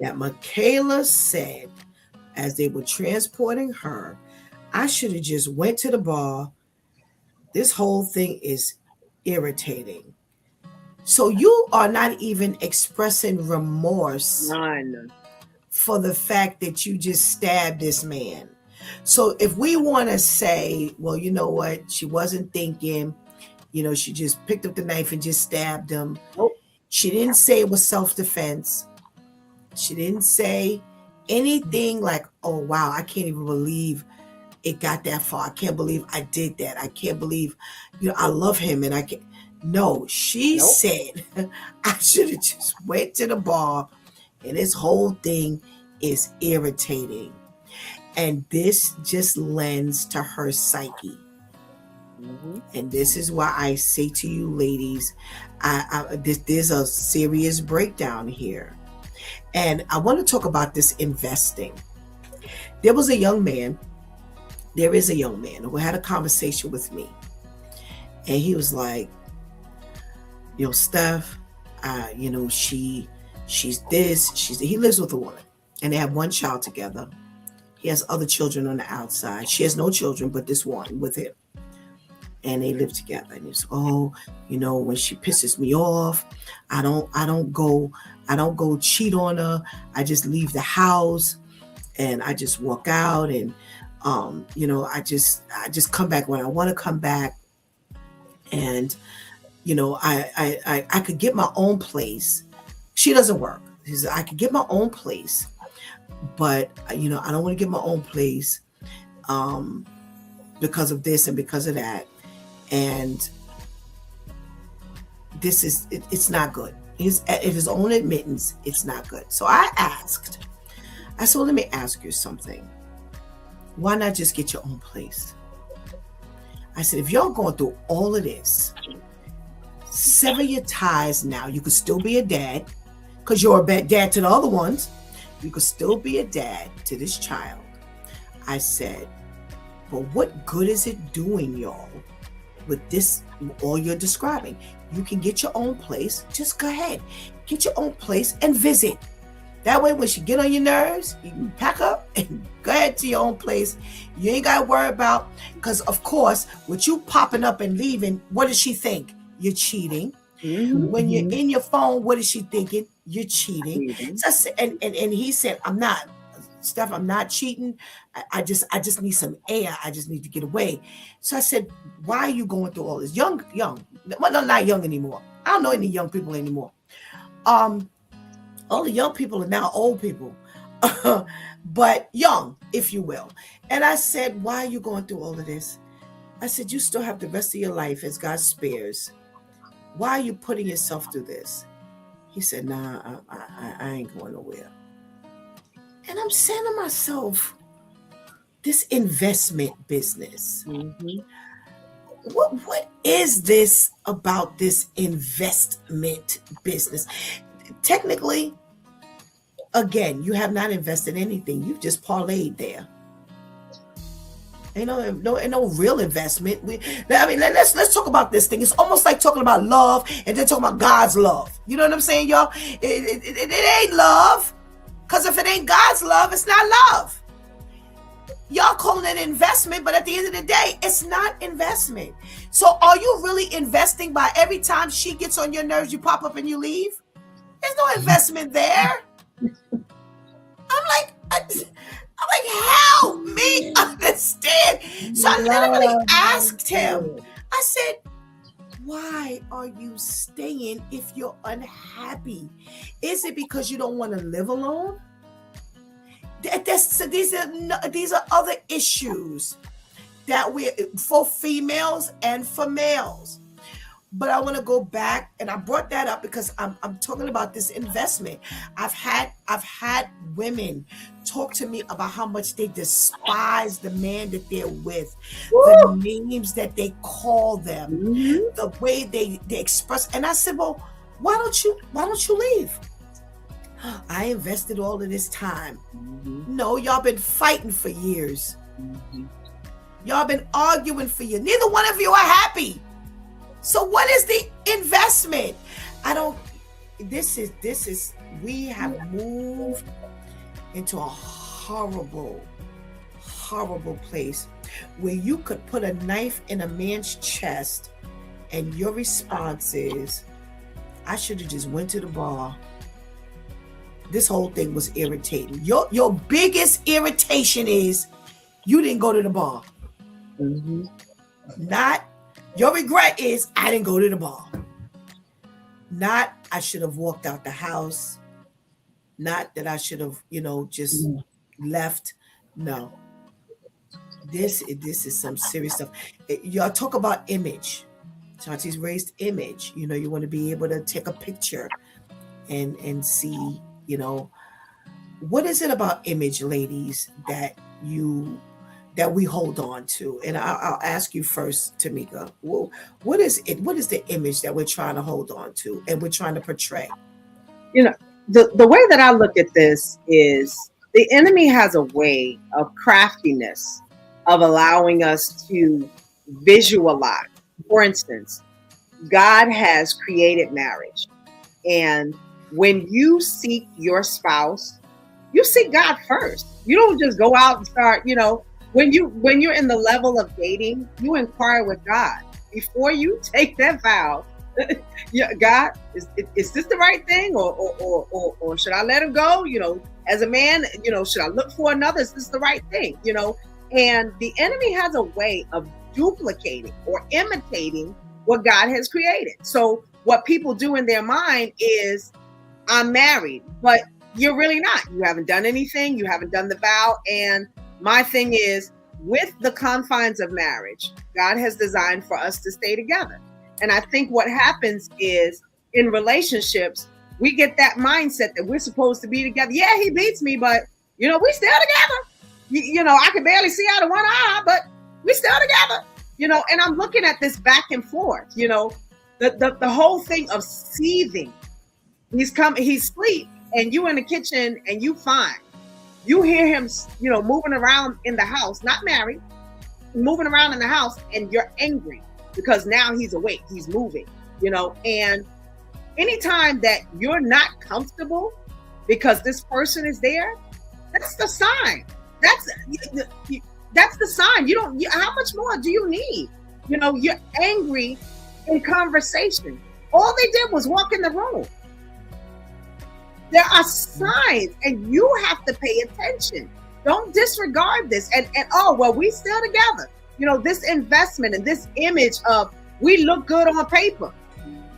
that Michaela said as they were transporting her, I should have just went to the bar. This whole thing is irritating. So you are not even expressing remorse None. for the fact that you just stabbed this man. So if we want to say, well, you know what, she wasn't thinking, she just picked up the knife and just stabbed him. Nope. She didn't say it was self-defense. She didn't say anything like, oh, wow, I can't even believe it got that far. I can't believe I did that. I can't believe, I love him and I can't. No, she said, I should have just went to the bar, and this whole thing is irritating. And this just lends to her psyche. Mm-hmm. And this is why I say to you ladies, there's a serious breakdown here. And I want to talk about this investing. There is a young man who had a conversation with me. And he was like, Steph, she's this, he lives with a woman and they have one child together. He has other children on the outside. She has no children, but this one with him. And they live together. And he's, when she pisses me off, I don't go cheat on her. I just leave the house and I just walk out and, I just come back when I want to come back. And, I could get my own place. She doesn't work. He said, I could get my own place, but, I don't want to get my own place because of this and because of that. And this is, it's not good. At his own admittance, it's not good. So I said, well, let me ask you something. Why not just get your own place? I said, if y'all going through all of this, sever your ties now. You could still be a dad because you're a dad to the other ones. You could still be a dad to this child. I said, but what good is it doing y'all with this, all you're describing? You can get your own place. Just go ahead. Get your own place and visit. That way, when she get on your nerves, you can pack up and go ahead to your own place. You ain't got to worry about, because of course, with you popping up and leaving, what does she think? You're cheating. Mm-hmm. When you're in your phone, what is she thinking? You're cheating. Mm-hmm. So, and he said, I'm not, Steph, I'm not cheating. I just need some air. I just need to get away. So I said, why are you going through all this? Young. Well, no, not young anymore. I don't know any young people anymore. All the young people are now old people, but young, if you will. And I said, why are you going through all of this? I said, you still have the rest of your life as God spares. Why are you putting yourself through this? He said, nah, I ain't going nowhere. And I'm saying to myself, this investment business, mm-hmm. What is this about this investment business? Technically, again, you have not invested anything. You've just parlayed there. Ain't no real investment. Let's talk about this thing. It's almost like talking about love and then talking about God's love. You know what I'm saying, y'all? It ain't love, because if it ain't God's love, it's not love. Y'all calling it investment, but at the end of the day, it's not investment. So are you really investing by every time she gets on your nerves, you pop up and you leave? There's no investment there. I'm like, help me understand. So I literally asked him, I said, why are you staying if you're unhappy? Is it because you don't want to live alone? These are other issues that we for females and for males. But I want to go back, and I brought that up because I'm talking about this investment. I've had women talk to me about how much they despise the man that they're with, the names that they call them, the way they express. And I said, well, why don't you leave? I invested all of this time. No, y'all been fighting for years. Y'all been arguing for years. Neither one of you are happy. So what is the investment? We have moved into a horrible, horrible place where you could put a knife in a man's chest and your response is, I should have just went to the bar. This whole thing was irritating. Your biggest irritation is you didn't go to the bar. Not your regret is I didn't go to the bar. Not I should have walked out the house. Not that I should have, just left. No. This is some serious stuff. Y'all talk about image. Chanti's raised image. You want to be able to take a picture and see, what is it about image, ladies, that we hold on to? And I'll ask you first, Tamika. Well, what is it? What is the image that we're trying to hold on to and we're trying to portray? The way that I look at this is the enemy has a way of craftiness of allowing us to visualize. For instance, God has created marriage. And when you seek your spouse, you seek God first. You don't just go out and start, when you're in the level of dating, you inquire with God before you take that vow. God, is this the right thing, or should I let him go? As a man, should I look for another? Is this the right thing? And the enemy has a way of duplicating or imitating what God has created. So what people do in their mind is, I'm married, but you're really not. You haven't done anything. You haven't done the vow. And my thing is, with the confines of marriage, God has designed for us to stay together. And I think what happens is in relationships, we get that mindset that we're supposed to be together. Yeah, he beats me, but we still together. I can barely see out of one eye, but we still together. And I'm looking at this back and forth, the whole thing of seething. He's asleep and you in the kitchen and you fine. You hear him, moving around in the house, not married, moving around in the house, and you're angry because now he's awake, he's moving, and anytime that you're not comfortable because this person is there, that's the sign. That's the sign. How much more do you need? You're angry in conversation. All they did was walk in the room. There are signs, and you have to pay attention. Don't disregard this. And we still together. This investment and this image of we look good on paper.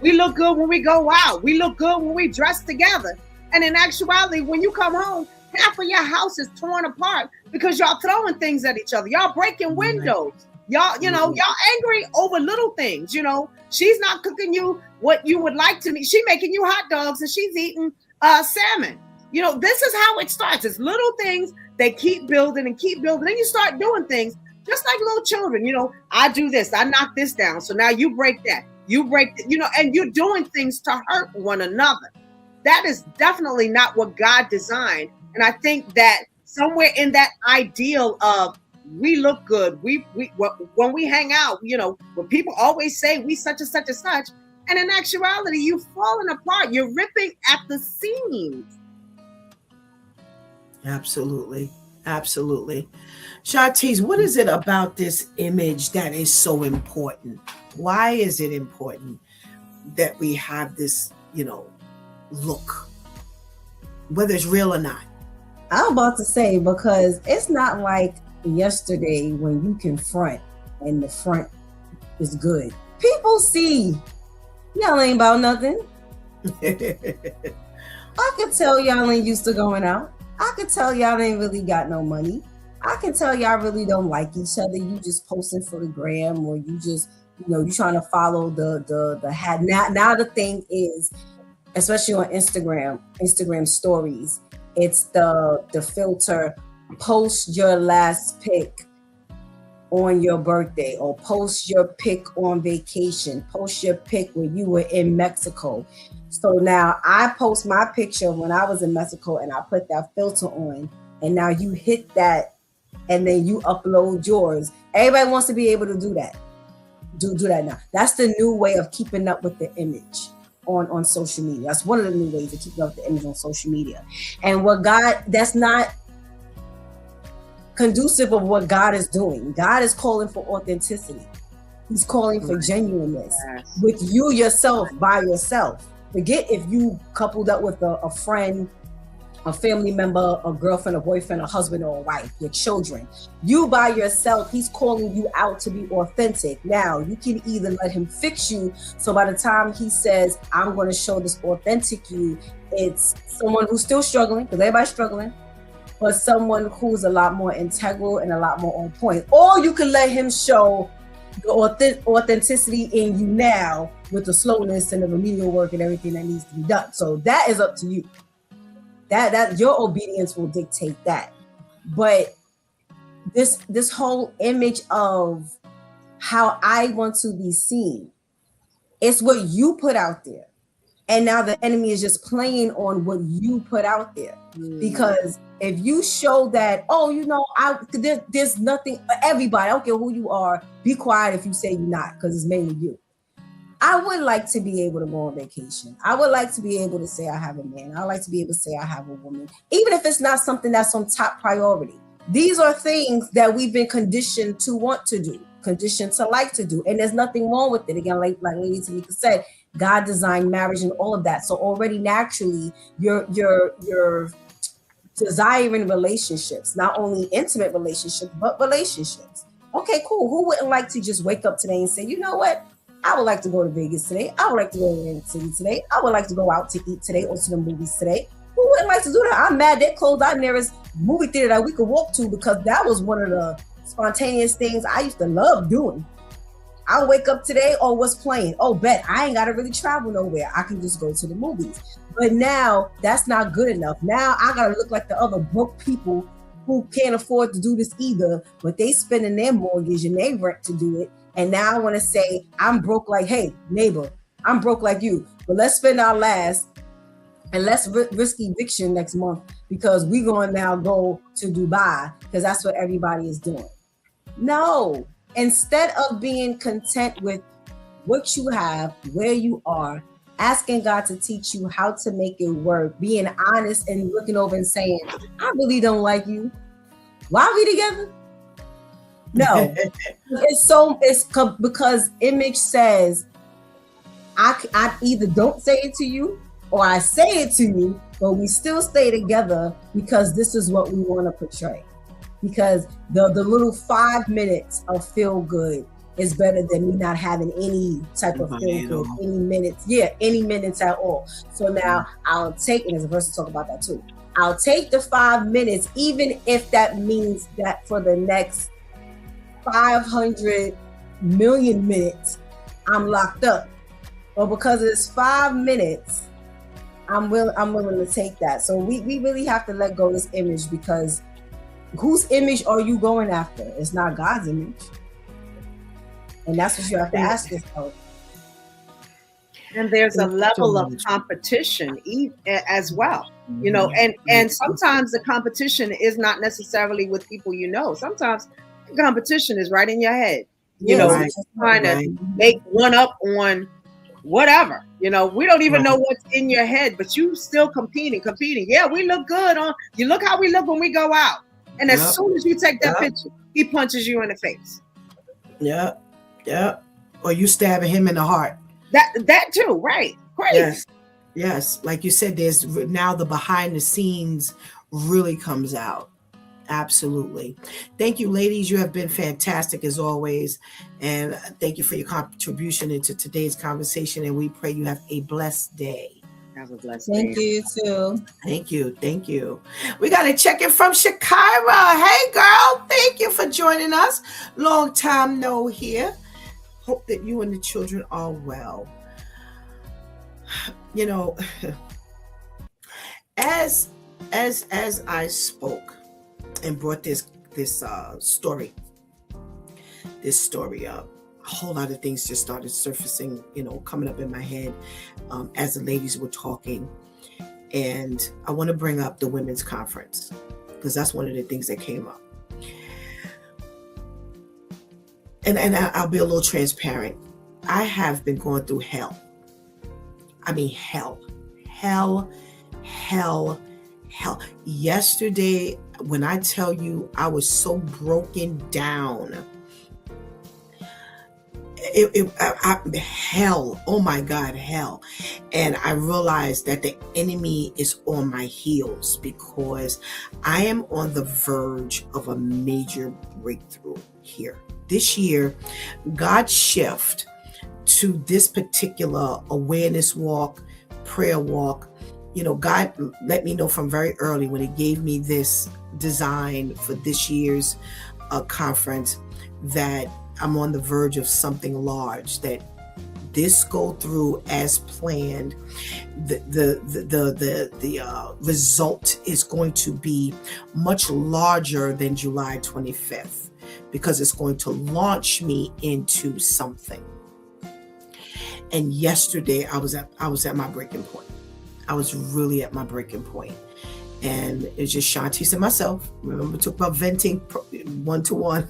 We look good when we go out. We look good when we dress together. And in actuality, when you come home, half of your house is torn apart because y'all throwing things at each other. Y'all breaking windows. Y'all angry over little things. She's not cooking you what you would like to eat. She's making you hot dogs and she's eating salmon. This is how it starts. It's little things. They keep building and keep building. Then you start doing things just like little children. I do this. I knock this down. So now you break that. You break, and you're doing things to hurt one another. That is definitely not what God designed. And I think that somewhere in that ideal of we look good. When we hang out, when people always say we such and such and such, and in actuality, you've fallen apart. You're ripping at the seams. Absolutely. Absolutely. Shartiz, what is it about this image that is so important? Why is it important that we have this, look, whether it's real or not? I'm about to say, because it's not like yesterday when you confront and the front is good. People see y'all ain't about nothing. I could tell y'all ain't used to going out. I could tell y'all ain't really got no money. I can tell y'all really don't like each other. You just posting for the gram, or you just, you trying to follow the hat. Now the thing is, especially on Instagram stories, it's the filter, post your last pic on your birthday, or post your pic on vacation, post your pic when you were in Mexico. So now I post my picture when I was in Mexico and I put that filter on, and now you hit that and then you upload yours. Everybody wants to be able to do that. Do that now. That's the new way of keeping up with the image on social media. That's one of the new ways of keeping up with the image on social media. And that's not conducive of what God is doing. God is calling for authenticity. He's calling for genuineness with you yourself, by yourself. Forget if you coupled up with a friend, a family member, a girlfriend, a boyfriend, a husband, or a wife, your children. You by yourself, he's calling you out to be authentic. Now, you can either let him fix you, so by the time he says, I'm going to show this authentic you, it's someone who's still struggling, because everybody's struggling, but someone who's a lot more integral and a lot more on point. Or you can let him show the authenticity in you now with the slowness and the remedial work and everything that needs to be done. So that is up to you. That your obedience will dictate that. But this whole image of how I want to be seen, it's what you put out there. And now the enemy is just playing on what you put out there. Because if you show that, there's nothing, everybody, I don't care who you are, be quiet if you say you're not, because it's mainly you. I would like to be able to go on vacation. I would like to be able to say I have a man. I would like to be able to say I have a woman, even if it's not something that's on top priority. These are things that we've been conditioned to want to do, conditioned to like to do. And there's nothing wrong with it. Again, like Lady Tamika said, God designed marriage and all of that. So already naturally, you're desiring relationships, not only intimate relationships, but relationships. Okay, cool. Who wouldn't like to just wake up today and say, you know what? I would like to go to Vegas today. I would like to go to Atlantic City today. I would like to go out to eat today or to the movies today. Who wouldn't like to do that? I'm mad they closed our nearest movie theater that we could walk to, because that was one of the spontaneous things I used to love doing. I'll wake up today, what's playing? Oh, bet I ain't got to really travel nowhere. I can just go to the movies. But now that's not good enough. Now I got to look like the other broke people who can't afford to do this either, but they spending their mortgage and their rent to do it. And now I want to say, I'm broke like, hey, neighbor, I'm broke like you, but let's spend our last and let's risk eviction next month, because we're going to now go to Dubai, because that's what everybody is doing. No, instead of being content with what you have, where you are, asking God to teach you how to make it work, being honest and looking over and saying, I really don't like you. Why are we together? No, it's because image says I either don't say it to you or I say it to you, but we still stay together because this is what we want to portray. Because the little 5 minutes of feel good is better than me not having any type of feel good, any minutes at all. So now I'll take, and there's a person talk about that too. I'll take the 5 minutes, even if that means that for the next 500 million minutes, I'm locked up. But because it's 5 minutes, I'm willing to take that. So we really have to let go of this image, because whose image are you going after? It's not God's image. And that's what you have to ask yourself. And there's a level of competition as well, and sometimes the competition is not necessarily with people you know. Sometimes Competition is right in your head. Yes, Right. Trying to Right. make one up on whatever. We don't even Right. know what's in your head, but you still competing. Yeah, we look good on. You look how we look when we go out, and as Yep. soon as you take that Yep. picture, he punches you in the face. Yeah. Yeah. Or you stabbing him in the heart. That too, right? Crazy. Yes. Yes. Like you said, there's now the behind the scenes really comes out. Absolutely. Thank you, ladies. You have been fantastic as always. And thank you for your contribution into today's conversation. And we pray you have a blessed day. Have a blessed Thank day. you too. Thank you. Thank you. We got a check-in from Shakira. Hey, girl. Thank you for joining us. Long time no here. Hope that you and the children are well. As I spoke and brought this story up, a whole lot of things just started surfacing, coming up in my head as the ladies were talking. And I want to bring up the women's conference because that's one of the things that came up. And I'll be a little transparent. I have been going through hell. I mean, hell. Yesterday, when I tell you I was so broken down, hell, oh my God, hell. And I realized that the enemy is on my heels because I am on the verge of a major breakthrough here. This year, God's shift to this particular awareness walk, prayer walk, God let me know from very early when he gave me this design for this year's conference that I'm on the verge of something large, that this go through as planned. The result is going to be much larger than July 25th because it's going to launch me into something. And yesterday I was at my breaking point. I was really at my breaking point. And it's just Shantice and myself. Remember, we talked about venting one-to-one.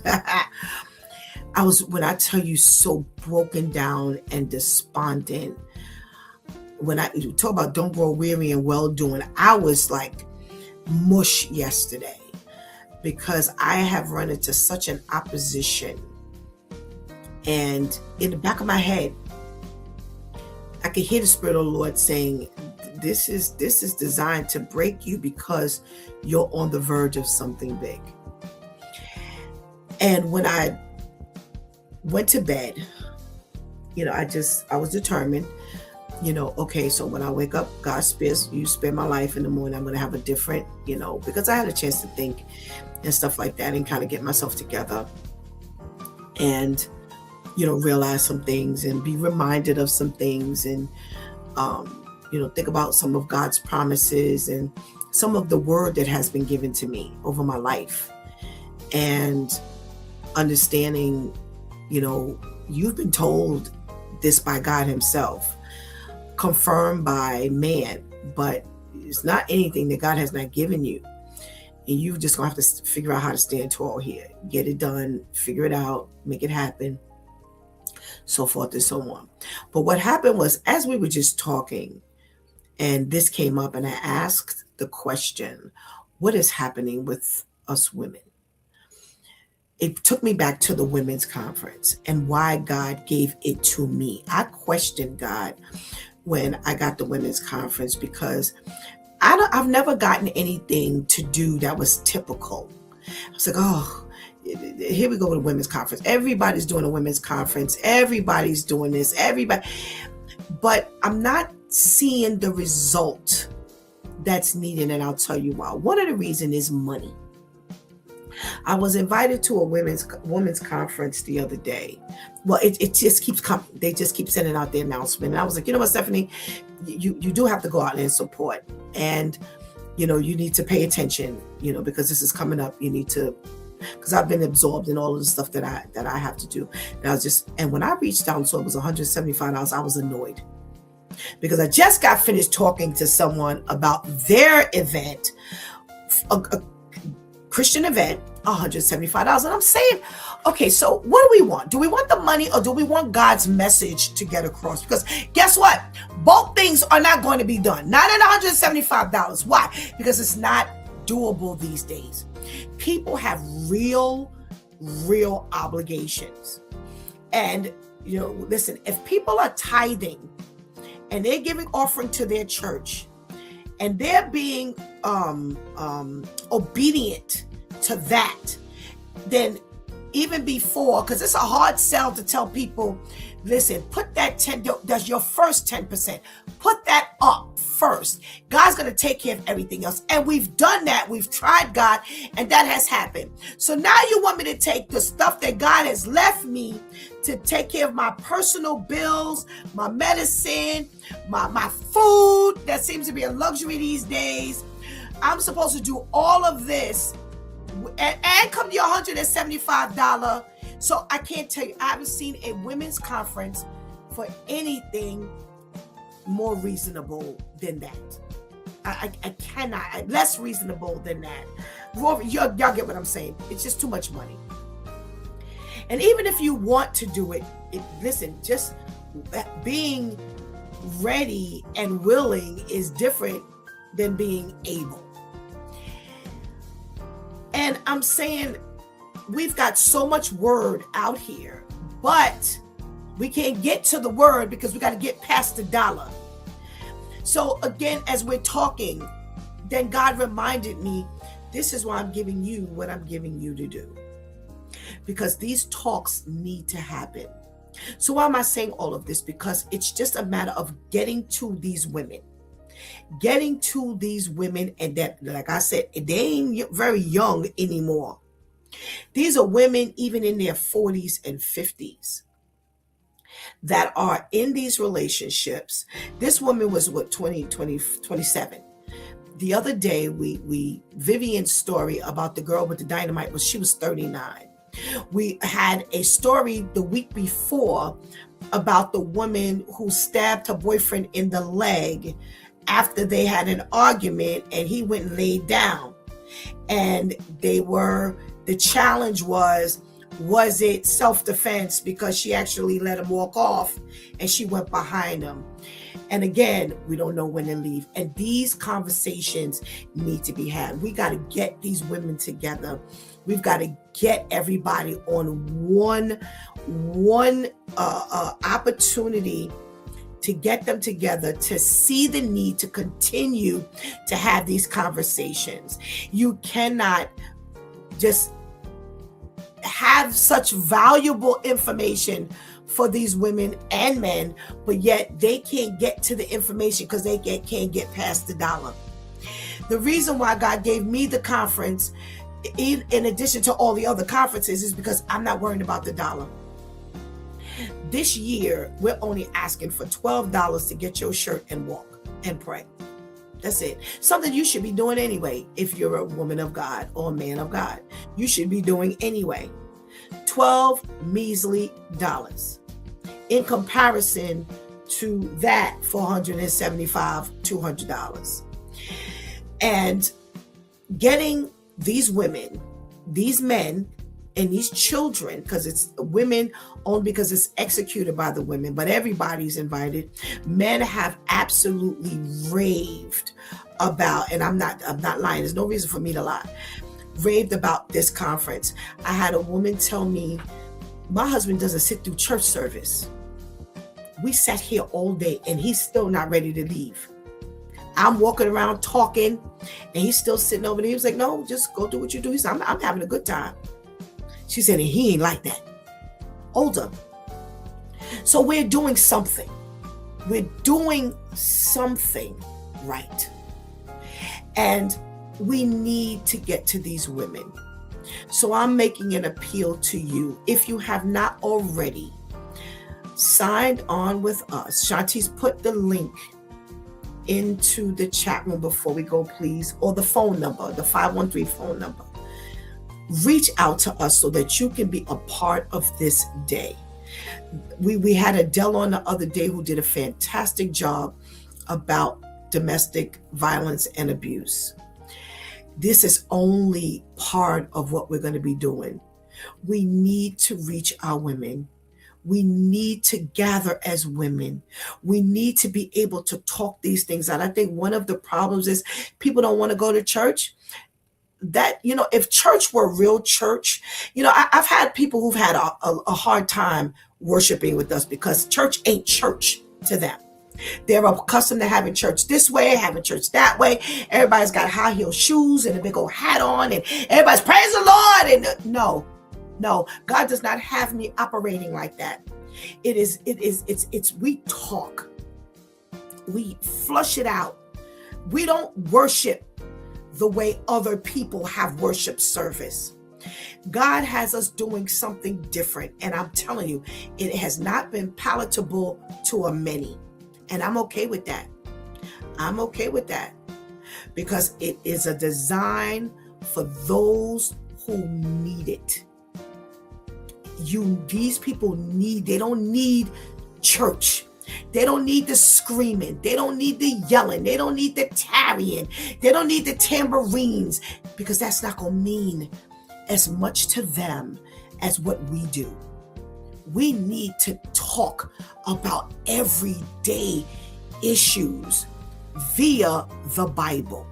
When I tell you, so broken down and despondent. When you talk about don't grow weary and well doing, I was like mush yesterday because I have run into such an opposition. And in the back of my head, I could hear the Spirit of the Lord saying, this is designed to break you because you're on the verge of something big. And when I went to bed, I was determined, okay, so when I wake up, God you spare my life in the morning, I'm going to have a different, because I had a chance to think and stuff like that and kind of get myself together and, realize some things and be reminded of some things and, think about some of God's promises and some of the word that has been given to me over my life and understanding, you've been told this by God himself, confirmed by man, but it's not anything that God has not given you. And you just gonna have to figure out how to stand tall here, get it done, figure it out, make it happen, so forth and so on. But what happened was, as we were just talking, and this came up, and I asked the question, what is happening with us women? It took me back to the women's conference and why God gave it to me. I questioned God when I got the women's conference because I've never gotten anything to do that was typical. I was like, oh, here we go with a women's conference. Everybody's doing a women's conference. Everybody's doing this. Everybody. But I'm not seeing the result that's needed, and I'll tell you why. One of the reasons is money. I was invited to a women's conference the other day. Well, it just keeps coming. They just keep sending out the announcement. And I was like, you know what, Stephanie, you do have to go out and support. And, you need to pay attention, because this is coming up. You need to, because I've been absorbed in all of the stuff that I have to do. And when I reached out and saw it was $175, I was annoyed. Because I just got finished talking to someone about their event, a Christian event $175. And I'm saying, okay, so what do we want? Do we want the money or do we want God's message to get across? Because guess what? Both things are not going to be done. Not at $175. Why? Because it's not doable these days. People have real obligations. And, listen, if people are tithing and they're giving offering to their church and they're being obedient to that, then even before, because it's a hard sell to tell people, listen, put that 10, does your first 10%, put that up first. God's going to take care of everything else. And we've done that. We've tried God, and that has happened. So now you want me to take the stuff that God has left me to take care of my personal bills, my medicine, my food. That seems to be a luxury these days. I'm supposed to do all of this and come to your $175. So I can't tell you, I haven't seen a women's conference for anything more reasonable than that. I cannot, less reasonable than that. Y'all get what I'm saying? It's just too much money. And even if you want to do it, listen, just being ready and willing is different than being able. And I'm saying we've got so much word out here, but we can't get to the word because we got to get past the dollar. So again, as we're talking, then God reminded me, this is why I'm giving you what I'm giving you to do. Because these talks need to happen. So why am I saying all of this? Because it's just a matter of getting to these women. Getting to these women, and that, like I said, they ain't very young anymore. These are women even in their 40s and 50s that are in these relationships. This woman was 27. The other day, Vivian's story about the girl with the dynamite she was 39. We had a story the week before about the woman who stabbed her boyfriend in the leg after they had an argument, and he went and laid down. And the challenge was it self-defense because she actually let him walk off and she went behind him? And again, we don't know when to leave. And these conversations need to be had. We got to get these women together. We've got to get everybody on one opportunity to get them together, to see the need to continue to have these conversations. You cannot just have such valuable information for these women and men, but yet they can't get to the information because they can't get past the dollar. The reason why God gave me the conference, in addition to all the other conferences, is because I'm not worried about the dollar. This year, we're only asking for $12 to get your shirt and walk and pray. That's it. Something you should be doing anyway. If you're a woman of God or a man of God, you should be doing anyway. 12 measly dollars in comparison to that $475, $200. And getting these women, these men, and these children, because it's women only because it's executed by the women, but everybody's invited. Men have absolutely raved about, and I'm not lying, there's no reason for me to lie, raved about this conference. I had a woman tell me, my husband doesn't sit through church service. We sat here all day and he's still not ready to leave. I'm walking around talking and he's still sitting over there. He was like, no, just go do what you do. He said, I'm having a good time. She said, and he ain't like that. Older. So we're doing something. We're doing something right. And we need to get to these women. So I'm making an appeal to you. If you have not already signed on with us, Shanti's put the link into the chat room before we go, please, or the phone number, the 513 phone number. Reach out to us so that you can be a part of this day. We had Adele on the other day who did a fantastic job about domestic violence and abuse. This is only part of what we're going to be doing. We need to reach our women. We need to gather as women. We need to be able to talk these things out. I think one of the problems is people don't want to go to church. That, if church were real church, I've had people who've had a hard time worshiping with us because church ain't church to them. They're accustomed to having church this way, having church that way. Everybody's got high heel shoes and a big old hat on, and everybody's praise the Lord. And no, God does not have me operating like that. It's we talk, we flush it out. We don't worship the way other people have worship service. God has us doing something different, and I'm telling you, it has not been palatable to a many. And I'm okay with that. I'm okay with that because it is a design for those who need it. These people they don't need church. They don't need the screaming. They don't need the yelling. They don't need the tarrying. They don't need the tambourines, because that's not going to mean as much to them as what we do. We need to talk about everyday issues via the Bible.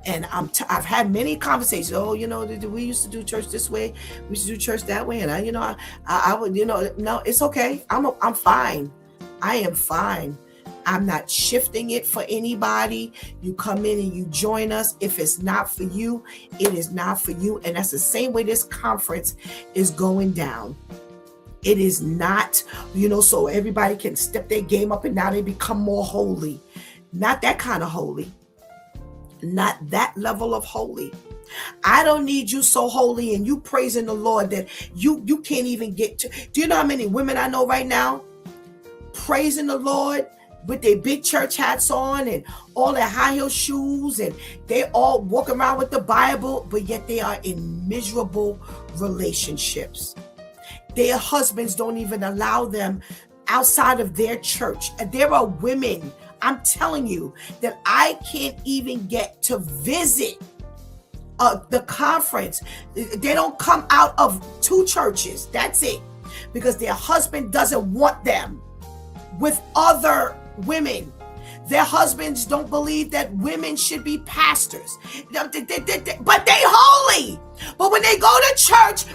And I've had many conversations. Oh, we used to do church this way. We used to do church that way. And I would, no, it's okay. I'm fine. I am fine. I'm not shifting it for anybody. You come in and you join us. If it's not for you, it is not for you. And that's the same way this conference is going down. It is not, so everybody can step their game up and now they become more holy. Not that kind of holy. Not that level of holy. I don't need you so holy and you praising the Lord that you can't even get to. Do you know how many women I know right now praising the Lord with their big church hats on and all their high heel shoes, and they all walk around with the Bible, but yet they are in miserable relationships. Their husbands don't even allow them outside of their church. And there are women, I'm telling you, that I can't even get to visit the conference. They don't come out of 2 churches. That's it. Because their husband doesn't want them with other women. Their husbands don't believe that women should be pastors. But they holy. But when they go to church,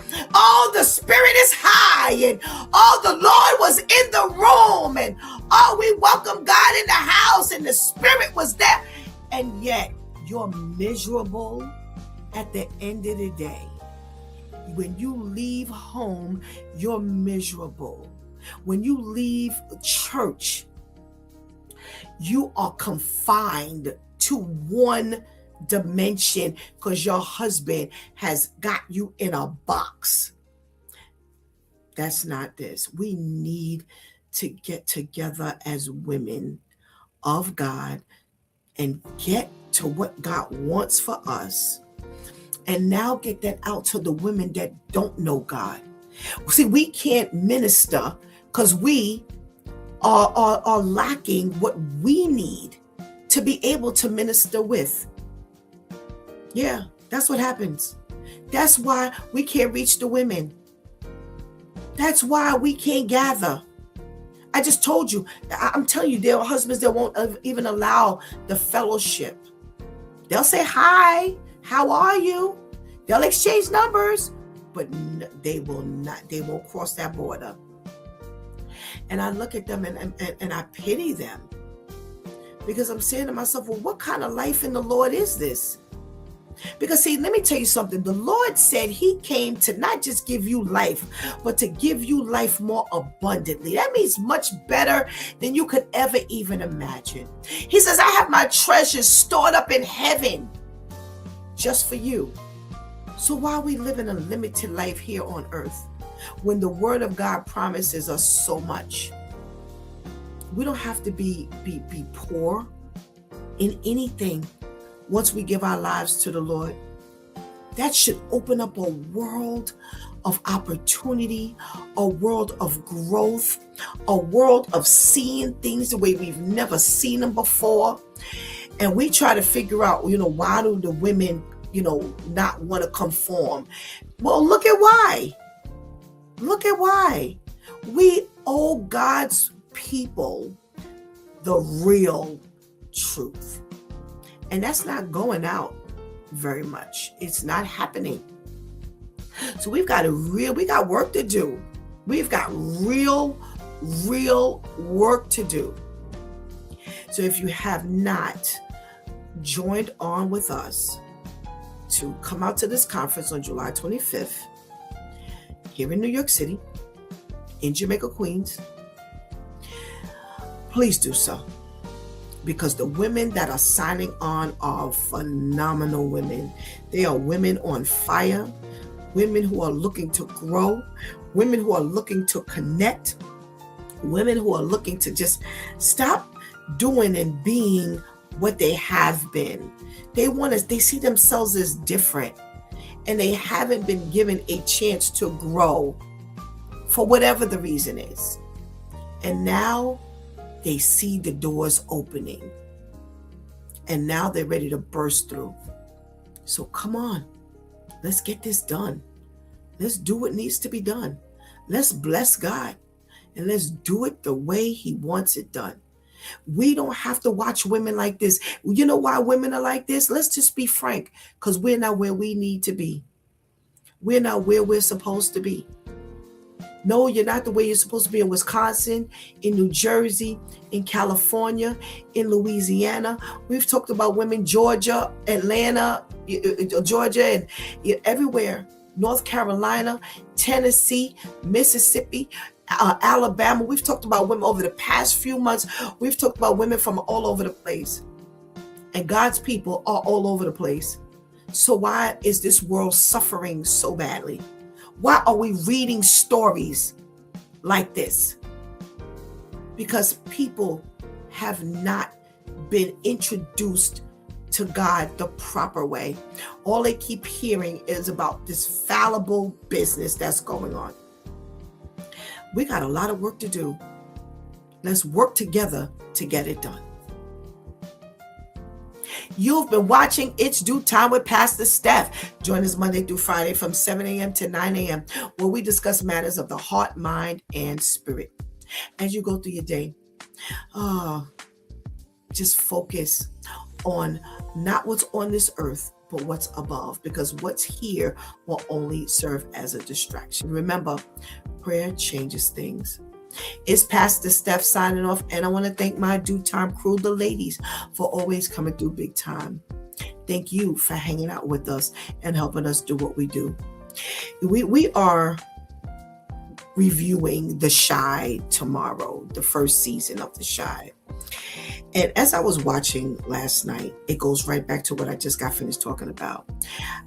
the spirit is high, and the Lord was in the room, and we welcome God in the house, and the spirit was there. And yet you're miserable at the end of the day. When you leave home, you're miserable. When you leave church, you are confined to one dimension because your husband has got you in a box. That's not this. We need to get together as women of God and get to what God wants for us. And now get that out to the women that don't know God. See, we can't minister because we are lacking what we need to be able to minister with. Yeah, that's what happens. That's why we can't reach the women. That's why we can't gather. I just told you, I'm telling you, there are husbands that won't even allow the fellowship. They'll say, hi, how are you? They'll exchange numbers, but they won't cross that border. And I look at them and I pity them, because I'm saying to myself, well, what kind of life in the Lord is this? Because see, let me tell you something. The Lord said he came to not just give you life, but to give you life more abundantly. That means much better than you could ever even imagine. He says, I have my treasures stored up in heaven just for you. So why are we living a limited life here on earth when the word of God promises us so much? We don't have to be poor in anything once we give our lives to the Lord. That should open up a world of opportunity, a world of growth, a world of seeing things the way we've never seen them before. And we try to figure out, why do the women, not want to conform? Well, look at why. Look at why. We owe God's people the real truth. And that's not going out very much. It's not happening. So we got work to do. We've got real work to do. So if you have not joined on with us to come out to this conference on July 25th here in New York City, in Jamaica, Queens, please do so. Because the women that are signing on are phenomenal women. They are women on fire, women who are looking to grow, women who are looking to connect, women who are looking to just stop doing and being what they have been. They see themselves as different, and they haven't been given a chance to grow for whatever the reason is. And now they see the doors opening, and now they're ready to burst through. So come on, let's get this done. Let's do what needs to be done. Let's bless God, and let's do it the way He wants it done. We don't have to watch women like this. You know why women are like this? Let's just be frank, because we're not where we need to be. We're not where we're supposed to be. No, you're not the way you're supposed to be in Wisconsin, in New Jersey, in California, in Louisiana. We've talked about women, Georgia, Atlanta, Georgia, and everywhere. North Carolina, Tennessee, Mississippi, Alabama. We've talked about women over the past few months. We've talked about women from all over the place. And God's people are all over the place. So why is this world suffering so badly? Why are we reading stories like this? Because people have not been introduced to God the proper way. All they keep hearing is about this fallible business that's going on. We got a lot of work to do. Let's work together to get it done. You've been watching It's Due Time with Pastor Steph. Join us Monday through Friday from 7 a.m. to 9 a.m. where we discuss matters of the heart, mind, and spirit. As you go through your day, just focus on not what's on this earth, but what's above, because what's here will only serve as a distraction. Remember, prayer changes things. It's Pastor Steph signing off, and I want to thank my Due Time crew, the ladies, for always coming through big time. Thank you for hanging out with us and helping us do what we do. We are reviewing The Chi tomorrow, the first season of The Chi. And as I was watching last night, it goes right back to what I just got finished talking about.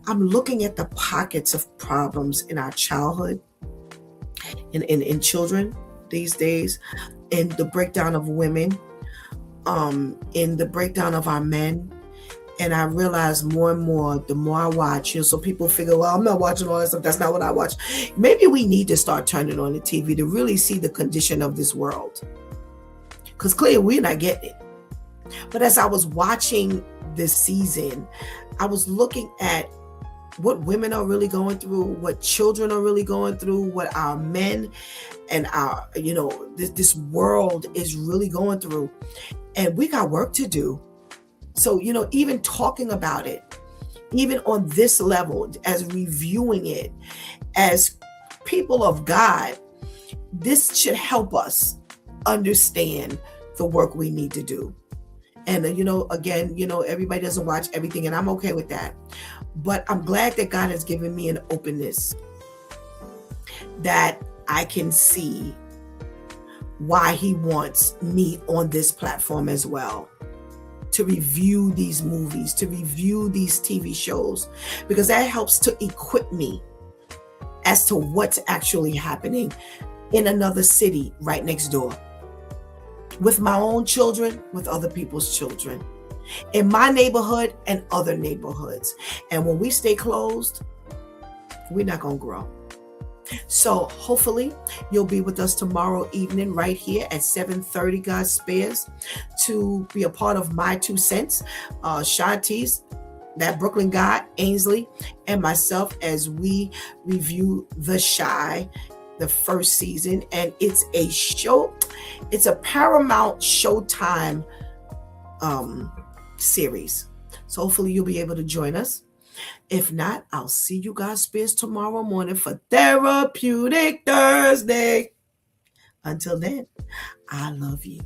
I'm looking at the pockets of problems in our childhood, in children these days, in the breakdown of women, in the breakdown of our men. And I realize more and more, the more I watch, so people figure, well, I'm not watching all that stuff. That's not what I watch. Maybe we need to start turning on the TV to really see the condition of this world. Because clearly we're not getting it. But as I was watching this season, I was looking at what women are really going through, what children are really going through, what our men and our, this world is really going through. And we got work to do. So, even talking about it, even on this level, as reviewing it, as people of God, this should help us understand the work we need to do. And, again, everybody doesn't watch everything, and I'm okay with that. But I'm glad that God has given me an openness that I can see why He wants me on this platform as well, to review these movies, to review these TV shows, because that helps to equip me as to what's actually happening in another city right next door, with my own children, with other people's children, in my neighborhood and other neighborhoods. And when we stay closed, we're not going to grow. So hopefully you'll be with us tomorrow evening right here at 7:30, God spares, to be a part of My Two Cents. Shanti's, that Brooklyn guy, Ainsley, and myself as we review The Shy, the first season. And it's a show, it's a Paramount Showtime series. So hopefully you'll be able to join us. If not, I'll see you guys spares tomorrow morning for Therapeutic Thursday. Until then, I love you.